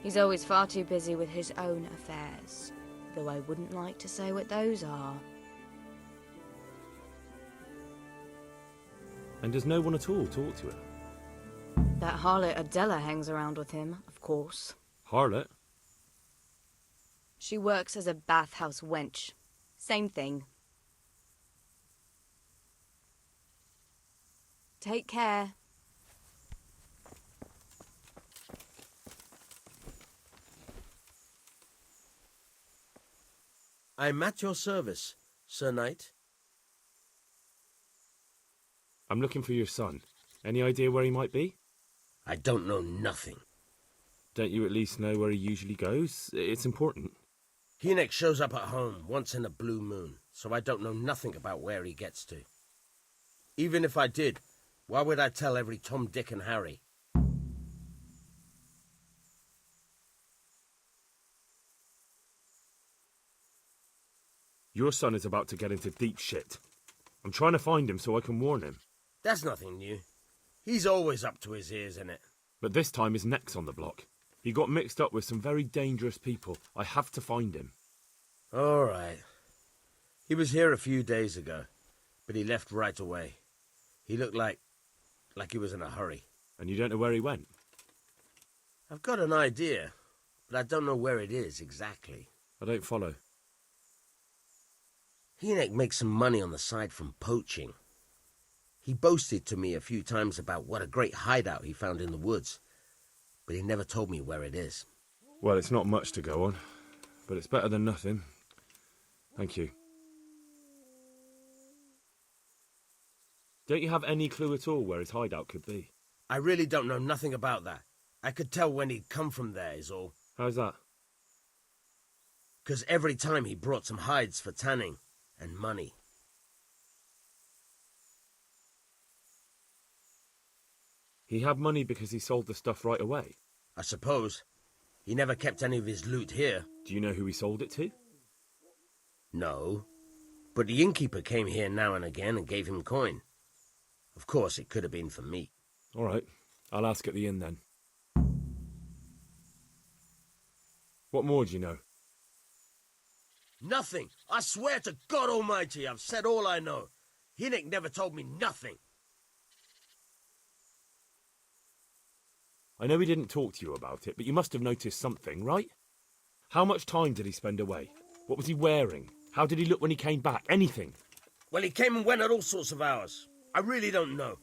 He's always far too busy with his own affairs, though I wouldn't like to say what those are. And does no one at all talk to him? That harlot Adela hangs around with him, of course. Harlot? She works as a bathhouse wench. Same thing. Take care. I'm at your service, Sir Knight. I'm looking for your son. Any idea where he might be? I don't know nothing. Don't you at least know where he usually goes? It's important. Hynek shows up at home once in a blue moon, so I don't know nothing about where he gets to. Even if I did, why would I tell every Tom, Dick and Harry? Your son is about to get into deep shit. I'm trying to find him so I can warn him. That's nothing new. He's always up to his ears in it. But this time his neck's on the block. He got mixed up with some very dangerous people. I have to find him. All right. He was here a few days ago, but he left right away. He looked like he was in a hurry. And you don't know where he went? I've got an idea, but I don't know where it is exactly. I don't follow. Hynek makes some money on the side from poaching. He boasted to me a few times about what a great hideout he found in the woods, but he never told me where it is. Well, it's not much to go on, but it's better than nothing. Thank you. Don't you have any clue at all where his hideout could be? I really don't know nothing about that. I could tell when he'd come from there, is all. How's that? 'Cause every time he brought some hides for tanning and money. He had money because he sold the stuff right away? I suppose. He never kept any of his loot here. Do you know who he sold it to? No. But the innkeeper came here now and again and gave him coin. Of course, it could have been for meat. All right. I'll ask at the inn then. What more do you know? Nothing. I swear to God Almighty, I've said all I know. Hynek never told me nothing. I know he didn't talk to you about it, but you must have noticed something, right? How much time did he spend away? What was he wearing? How did he look when he came back? Anything? Well, he came and went at all sorts of hours. I really don't know.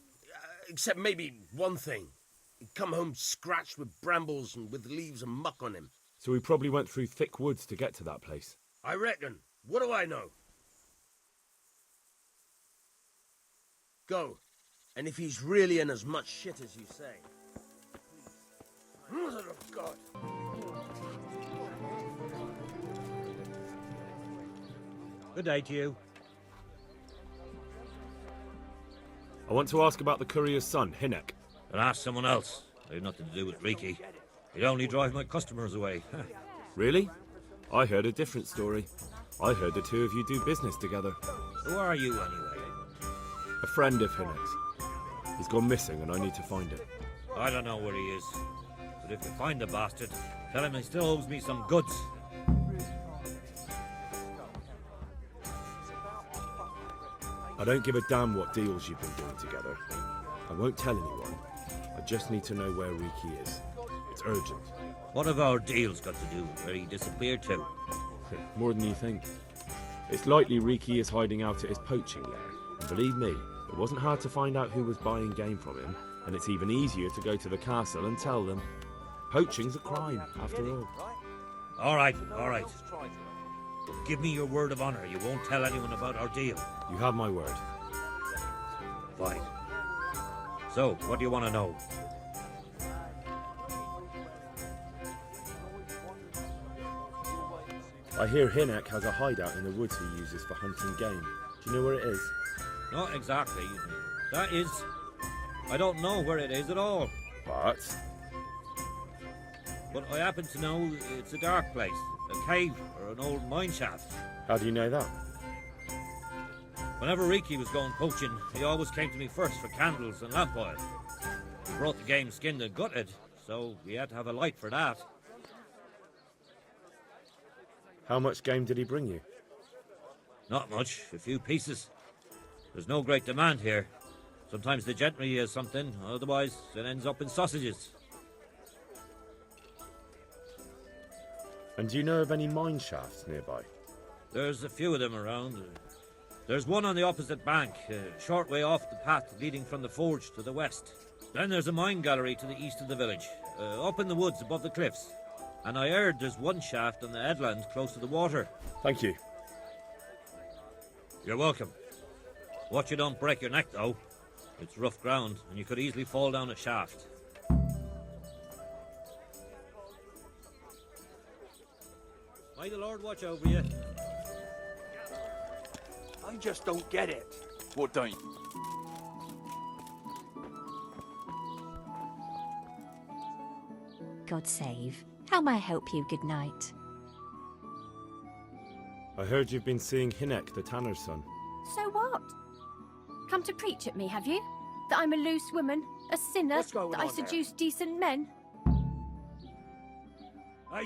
Except maybe one thing. He'd come home scratched with brambles and with leaves and muck on him. So he probably went through thick woods to get to that place. I reckon. What do I know? Go. And if he's really in as much shit as you say... Mother of God! Good day to you. I want to ask about the courier's son, Hynek. And ask someone else. They've nothing to do with Riki. He'd only drive my customers away. Really? I heard a different story. I heard the two of you do business together. Who are you, anyway? A friend of Hynek's. He's gone missing and I need to find him. I don't know where he is. But if you find the bastard, tell him he still owes me some goods. I don't give a damn what deals you've been doing together. I won't tell anyone. I just need to know where Riki is. It's urgent. What have our deals got to do with where he disappeared to? More than you think. It's likely Riki is hiding out at his poaching lair. And believe me, it wasn't hard to find out who was buying game from him, and it's even easier to go to the castle and tell them. Poaching's a crime, after all. All right. Give me your word of honor. You won't tell anyone about our deal. You have my word. Fine. So, what do you want to know? I hear Hynek has a hideout in the woods he uses for hunting game. Do you know where it is? Not exactly. That is... I don't know where it is at all. parts. But I happen to know it's a dark place, a cave or an old mine shaft. How do you know that? Whenever Riki was going poaching, he always came to me first for candles and lamp oil. He brought the game skinned and gutted, so we had to have a light for that. How much game did he bring you? Not much, a few pieces. There's no great demand here. Sometimes the gentry has something, otherwise it ends up in sausages. And do you know of any mine shafts nearby? There's a few of them around. There's one on the opposite bank, a short way off the path leading from the forge to the west. Then there's a mine gallery to the east of the village, up in the woods above the cliffs. And I heard there's one shaft on the headland close to the water. Thank you. You're welcome. Watch you don't break your neck, though. It's rough ground, and you could easily fall down a shaft. May the Lord watch over you. I just don't get it. What don't you? God save. How may I help you? Good night. I heard you've been seeing Hinek, the tanner's son. So what? Come to preach at me, have you? That I'm a loose woman, a sinner, What's going that I on there? seduce decent men? Hey!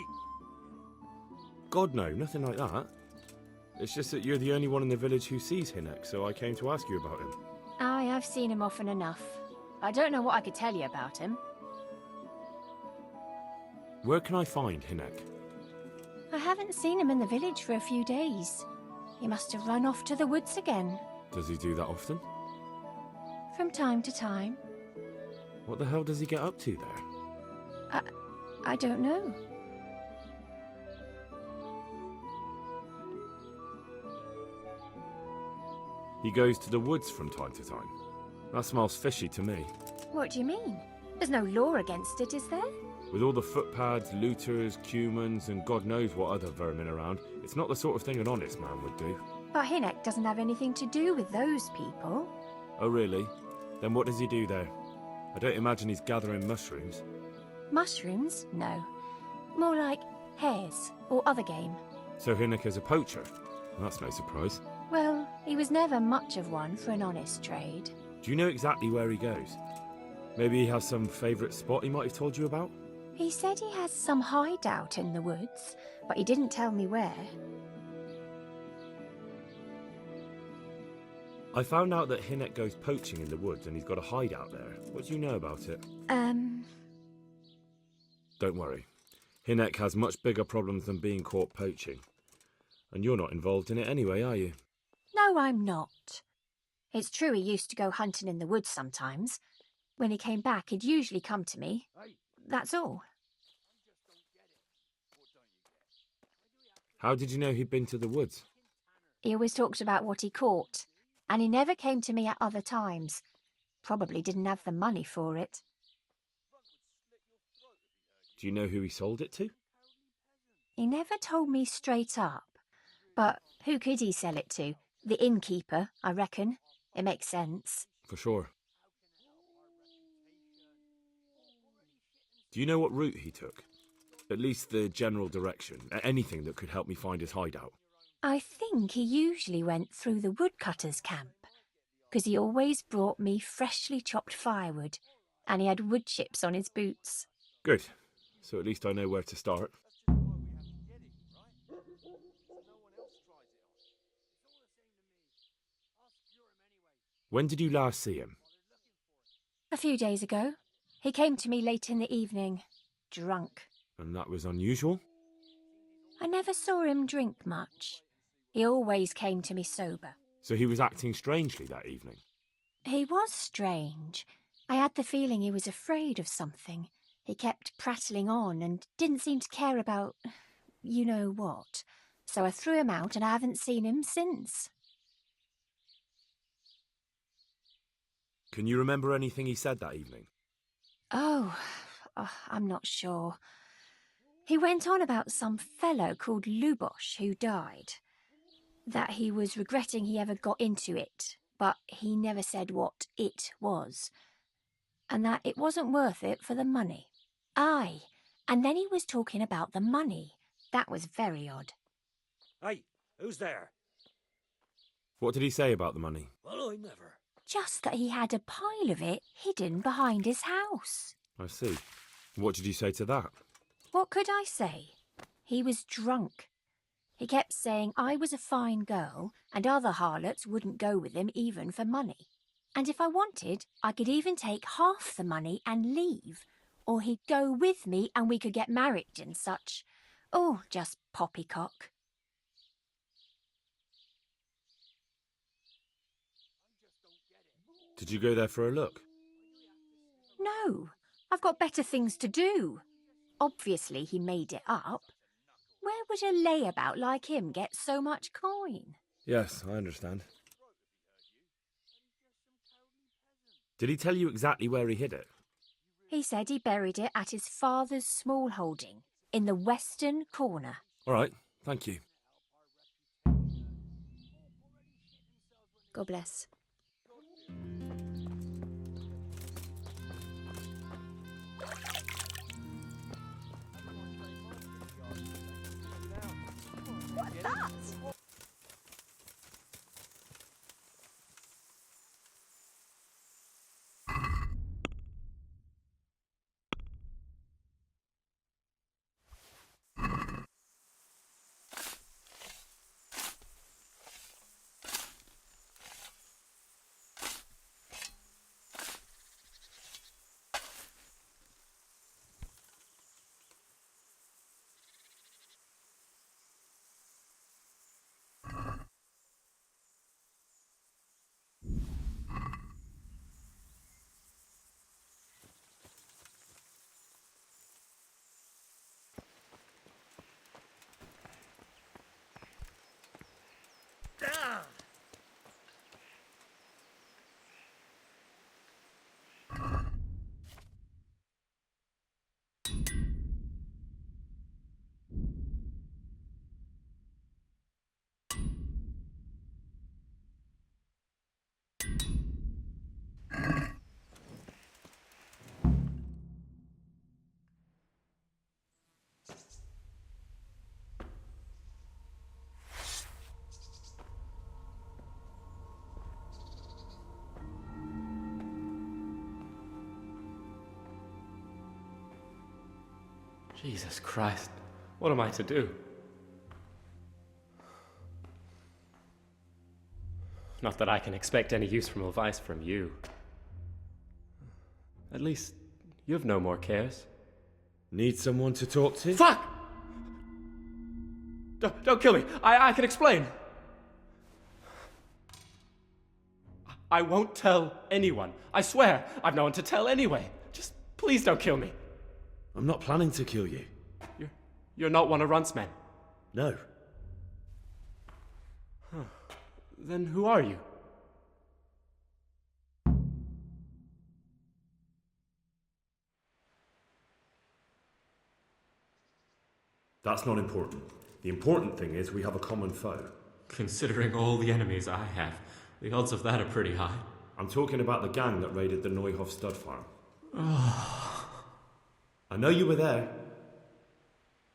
God, no, nothing like that. It's just that you're the only one in the village who sees Hinek, so I came to ask you about him. Aye, I've seen him often enough. I don't know what I could tell you about him. Where can I find Hinek? I haven't seen him in the village for a few days. He must have run off to the woods again. Does he do that often? From time to time. What the hell does he get up to there? I don't know. He goes to the woods from time to time. That smells fishy to me. What do you mean? There's no law against it, is there? With all the footpads, looters, cumans, and God knows what other vermin around, it's not the sort of thing an honest man would do. But Hinek doesn't have anything to do with those people. Oh, really? Then what does he do there? I don't imagine he's gathering mushrooms. Mushrooms? No. More like hares or other game. So Hinek is a poacher? That's no surprise. Well, he was never much of one for an honest trade. Do you know exactly where he goes? Maybe he has some favourite spot he might have told you about? He said he has some hideout in the woods, but he didn't tell me where. I found out that Hinek goes poaching in the woods and he's got a hideout there. What do you know about it? Don't worry. Hinek has much bigger problems than being caught poaching. And you're not involved in it anyway, are you? No, I'm not. It's true he used to go hunting in the woods sometimes. When he came back, he'd usually come to me. That's all. How did you know he'd been to the woods? He always talked about what he caught, and he never came to me at other times. Probably didn't have the money for it. Do you know who he sold it to? He never told me straight up. But who could he sell it to? The innkeeper, I reckon. It makes sense. For sure. Do you know what route he took? At least the general direction. Anything that could help me find his hideout. I think he usually went through the woodcutter's camp, because he always brought me freshly chopped firewood, and he had wood chips on his boots. Good. So at least I know where to start. When did you last see him? A few days ago. He came to me late in the evening, drunk. And that was unusual? I never saw him drink much. He always came to me sober. So he was acting strangely that evening? He was strange. I had the feeling he was afraid of something. He kept prattling on and didn't seem to care about you know what. So I threw him out and I haven't seen him since. Can you remember anything he said that evening? Oh, I'm not sure. He went on about some fellow called Lubosh who died. That he was regretting he ever got into it, but he never said what it was. and that it wasn't worth it for the money. Aye, and then he was talking about the money. That was very odd. Hey, who's there? What did he say about the money? Well, I never. Just that he had a pile of it hidden behind his house. I see. What did you say to that? What could I say? He was drunk. He kept saying I was a fine girl and other harlots wouldn't go with him even for money. And if I wanted, I could even take half the money and leave. Or he'd go with me and we could get married and such. Oh, just poppycock. Did you go there for a look? No, I've got better things to do. Obviously he made it up. Where would a layabout like him get so much coin? Yes, I understand. Did he tell you exactly where he hid it? He said he buried it at his father's small holding, in the western corner. All right, thank you. God bless. What's that? Jesus Christ, what am I to do? Not that I can expect any useful advice from you. At least, you've no more cares. Need someone to talk to? Fuck! Don't kill me. I can explain. I won't tell anyone. I swear, I've no one to tell anyway. Just please don't kill me. I'm not planning to kill you. You're not one of Runt's men? No. Huh. Then who are you? That's not important. The important thing is we have a common foe. Considering all the enemies I have, the odds of that are pretty high. I'm talking about the gang that raided the Neuhof stud farm. I know you were there.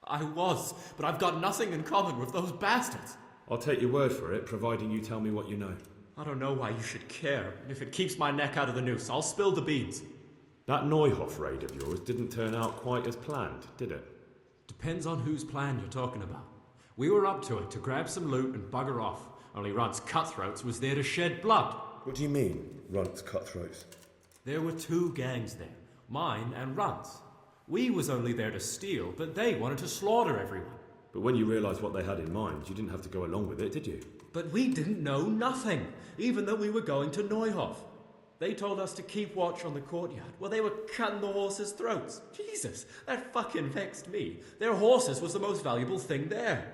I was, but I've got nothing in common with those bastards. I'll take your word for it, providing you tell me what you know. I don't know why you should care. If it keeps my neck out of the noose, I'll spill the beans. That Neuhof raid of yours didn't turn out quite as planned, did it? Depends on whose plan you're talking about. We were up to it to grab some loot and bugger off. Only Runt's cutthroats was there to shed blood. What do you mean, Runt's cutthroats? There were two gangs there, mine and Runt's. We was only there to steal, but they wanted to slaughter everyone. But when you realised what they had in mind, you didn't have to go along with it, did you? But we didn't know nothing, even though we were going to Neuhof. They told us to keep watch on the courtyard while they were cutting the horses' throats. Jesus, that fucking vexed me. Their horses was the most valuable thing there.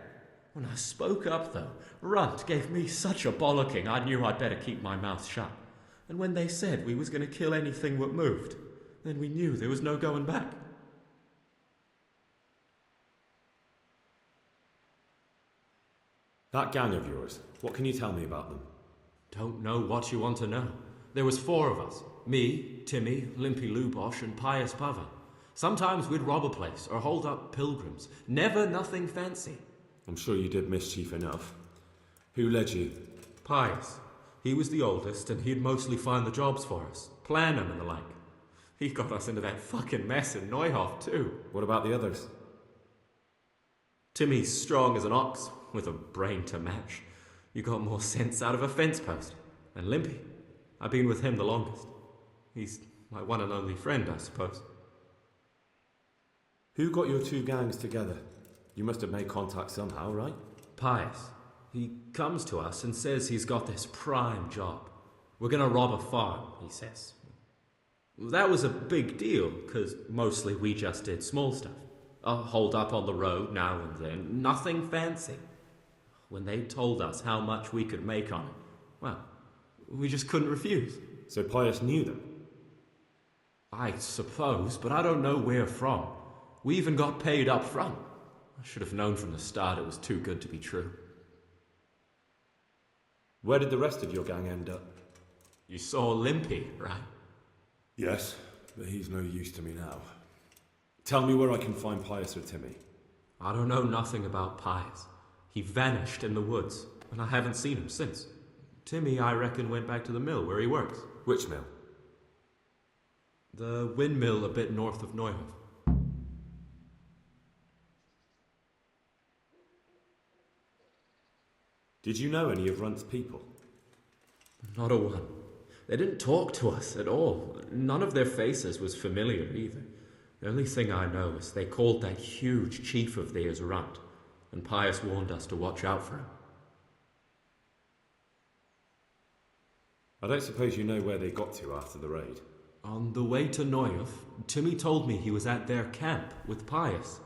When I spoke up, though, Runt gave me such a bollocking I knew I'd better keep my mouth shut. And when they said we was going to kill anything what moved, then we knew there was no going back. That gang of yours, what can you tell me about them? Don't know what you want to know. There was 4 of us. Me, Timmy, Limpy Lubosh, and Pius Pava. Sometimes we'd rob a place or hold up pilgrims. Never nothing fancy. I'm sure you did mischief enough. Who led you? Pius. He was the oldest, and he'd mostly find the jobs for us. Plan them and the like. He got us into that fucking mess in Neuhof, too. What about the others? Timmy's strong as an ox, with a brain to match. You got more sense out of a fence post. And Limpy, I've been with him the longest. He's my one and only friend, I suppose. Who got your 2 gangs together? You must have made contact somehow, right? Pius. He comes to us and says he's got this prime job. We're gonna rob a farm, he says. That was a big deal, because mostly we just did small stuff. Hold up on the road now and then, nothing fancy. When they told us how much we could make on it, well, we just couldn't refuse. So Pius knew them? I suppose, but I don't know where from. We even got paid up front. I should have known from the start it was too good to be true. Where did the rest of your gang end up? You saw Limpy, right? Yes, but he's no use to me now. Tell me where I can find Pius or Timmy. I don't know nothing about Pius. He vanished in the woods, and I haven't seen him since. Timmy, I reckon, went back to the mill where he works. Which mill? The windmill a bit north of Neuhof. Did you know any of Runt's people? Not a one. They didn't talk to us at all. None of their faces was familiar either. The only thing I know is they called that huge chief of theirs Runt, and Pius warned us to watch out for him. I don't suppose you know where they got to after the raid? On the way to Neuhof, Timmy told me he was at their camp with Pius.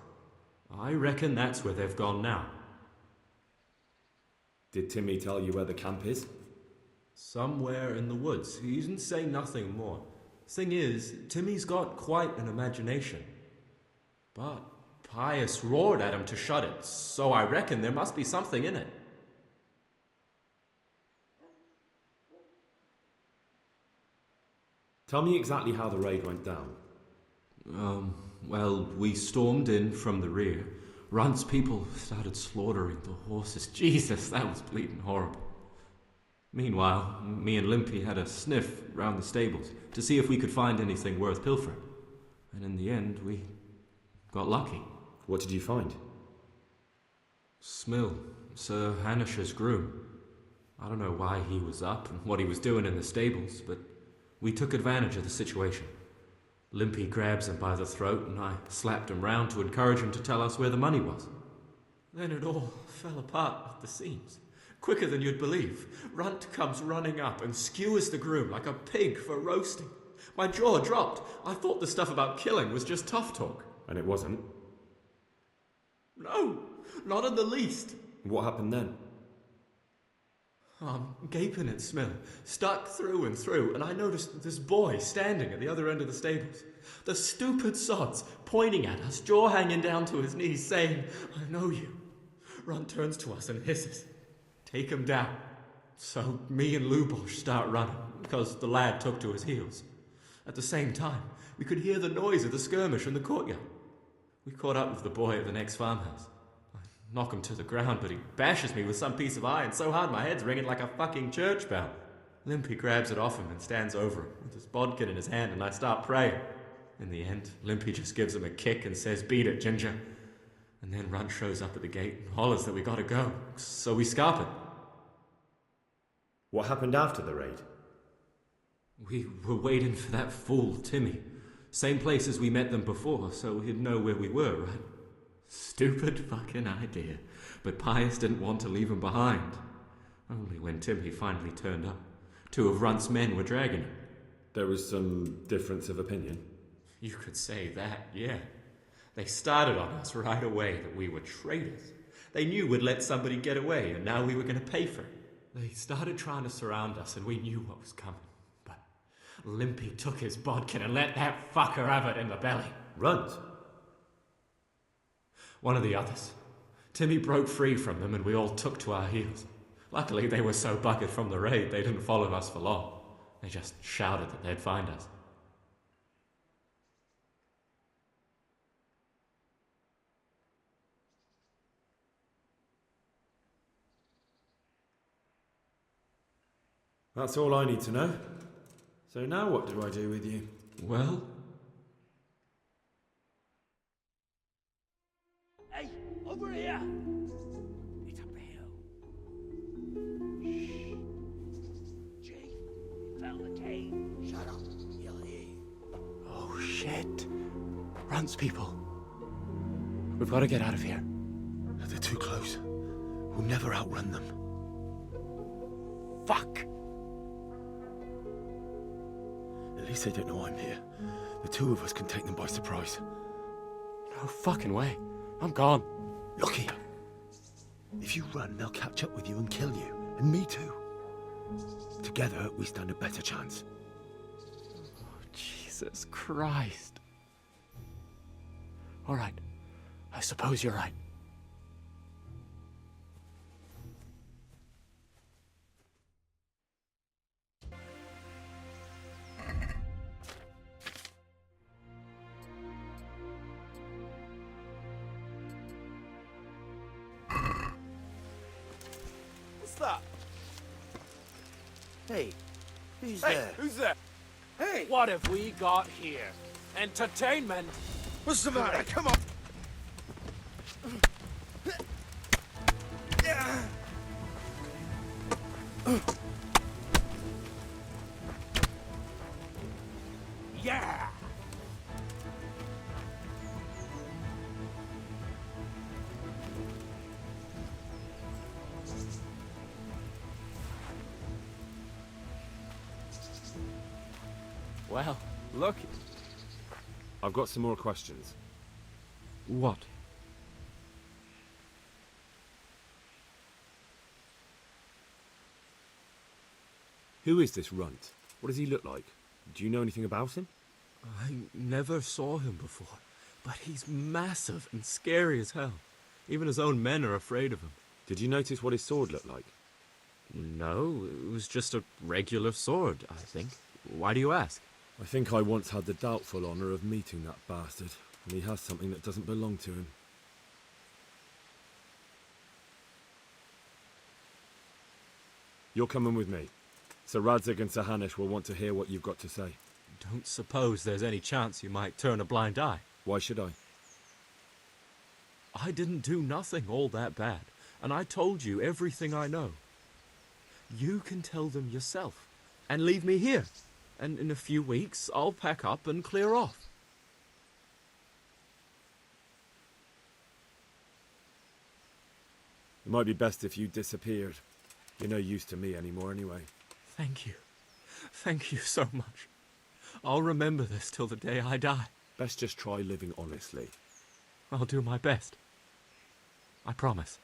I reckon that's where they've gone now. Did Timmy tell you where the camp is? Somewhere in the woods. He didn't say nothing more. Thing is, Timmy's got quite an imagination. But Pius roared at him to shut it, so I reckon there must be something in it. Tell me exactly how the raid went down. Well, we stormed in from the rear. Runt's people started slaughtering the horses. Jesus, that was bleeding horrible. Meanwhile, me and Limpy had a sniff round the stables to see if we could find anything worth pilfering. And in the end, we got lucky. What did you find? Smill, Sir Hanish's groom. I don't know why he was up and what he was doing in the stables, but we took advantage of the situation. Limpy grabs him by the throat and I slapped him round to encourage him to tell us where the money was. Then it all fell apart at the seams. Quicker than you'd believe. Runt comes running up and skewers the groom like a pig for roasting. My jaw dropped. I thought the stuff about killing was just tough talk. And it wasn't? No, not in the least. What happened then? I'm gaping at Smill, stuck through and through, and I noticed this boy standing at the other end of the stables. The stupid sods pointing at us, jaw hanging down to his knees, saying, "I know you." Runt turns to us and hisses, "Take him down." So me and Lubosh start running, because the lad took to his heels. At the same time, we could hear the noise of the skirmish in the courtyard. We caught up with the boy at the next farmhouse. I knock him to the ground, but he bashes me with some piece of iron so hard my head's ringing like a fucking church bell. Limpy grabs it off him and stands over him with his bodkin in his hand, and I start praying. In the end, Limpy just gives him a kick and says, "Beat it, Ginger." And then Runt shows up at the gate and hollers that we gotta go, so we scarp it. What happened after the raid? We were waiting for that fool, Timmy. Same place as we met them before, so he'd know where we were, right? Stupid fucking idea. But Pius didn't want to leave him behind. Only when Timmy finally turned up, 2 of Runt's men were dragging him. There was some difference of opinion? You could say that, yeah. They started on us right away that we were traitors. They knew we'd let somebody get away, and now we were going to pay for it. They started trying to surround us, and we knew what was coming. But Limpy took his bodkin and let that fucker have it in the belly. Runt? One of the others. Timmy broke free from them, and we all took to our heels. Luckily, they were so buggered from the raid, they didn't follow us for long. They just shouted that they'd find us. That's all I need to know. So now what do I do with you? Well? Hey, over here! It's up the hill. Shh. Chief, we found the cave. Shut up, he'll hear you. Oh, shit. Runs people. We've got to get out of here. They're too close. We'll never outrun them. Fuck! At least they don't know I'm here. The two of us can take them by surprise. No fucking way. I'm gone. Look here. If you run, they'll catch up with you and kill you. And me too. Together, we stand a better chance. Oh, Jesus Christ. All right. I suppose you're right. What's that? Hey, who's Hey, there? who's there? Hey! What have we got here? Entertainment? What's the matter? Come on! Yeah! Well, look. I've got some more questions. What? Who is this runt? What does he look like? Do you know anything about him? I never saw him before, but he's massive and scary as hell. Even his own men are afraid of him. Did you notice what his sword looked like? No, it was just a regular sword, I think. Why do you ask? I think I once had the doubtful honour of meeting that bastard, and he has something that doesn't belong to him. You're coming with me. Sir Radzig and Sir Hanush will want to hear what you've got to say. Don't suppose there's any chance you might turn a blind eye. Why should I? I didn't do nothing all that bad, and I told you everything I know. You can tell them yourself, and leave me here. And in a few weeks, I'll pack up and clear off. It might be best if you disappeared. You're no use to me anymore anyway. Thank you. Thank you so much. I'll remember this till the day I die. Best just try living honestly. I'll do my best. I promise.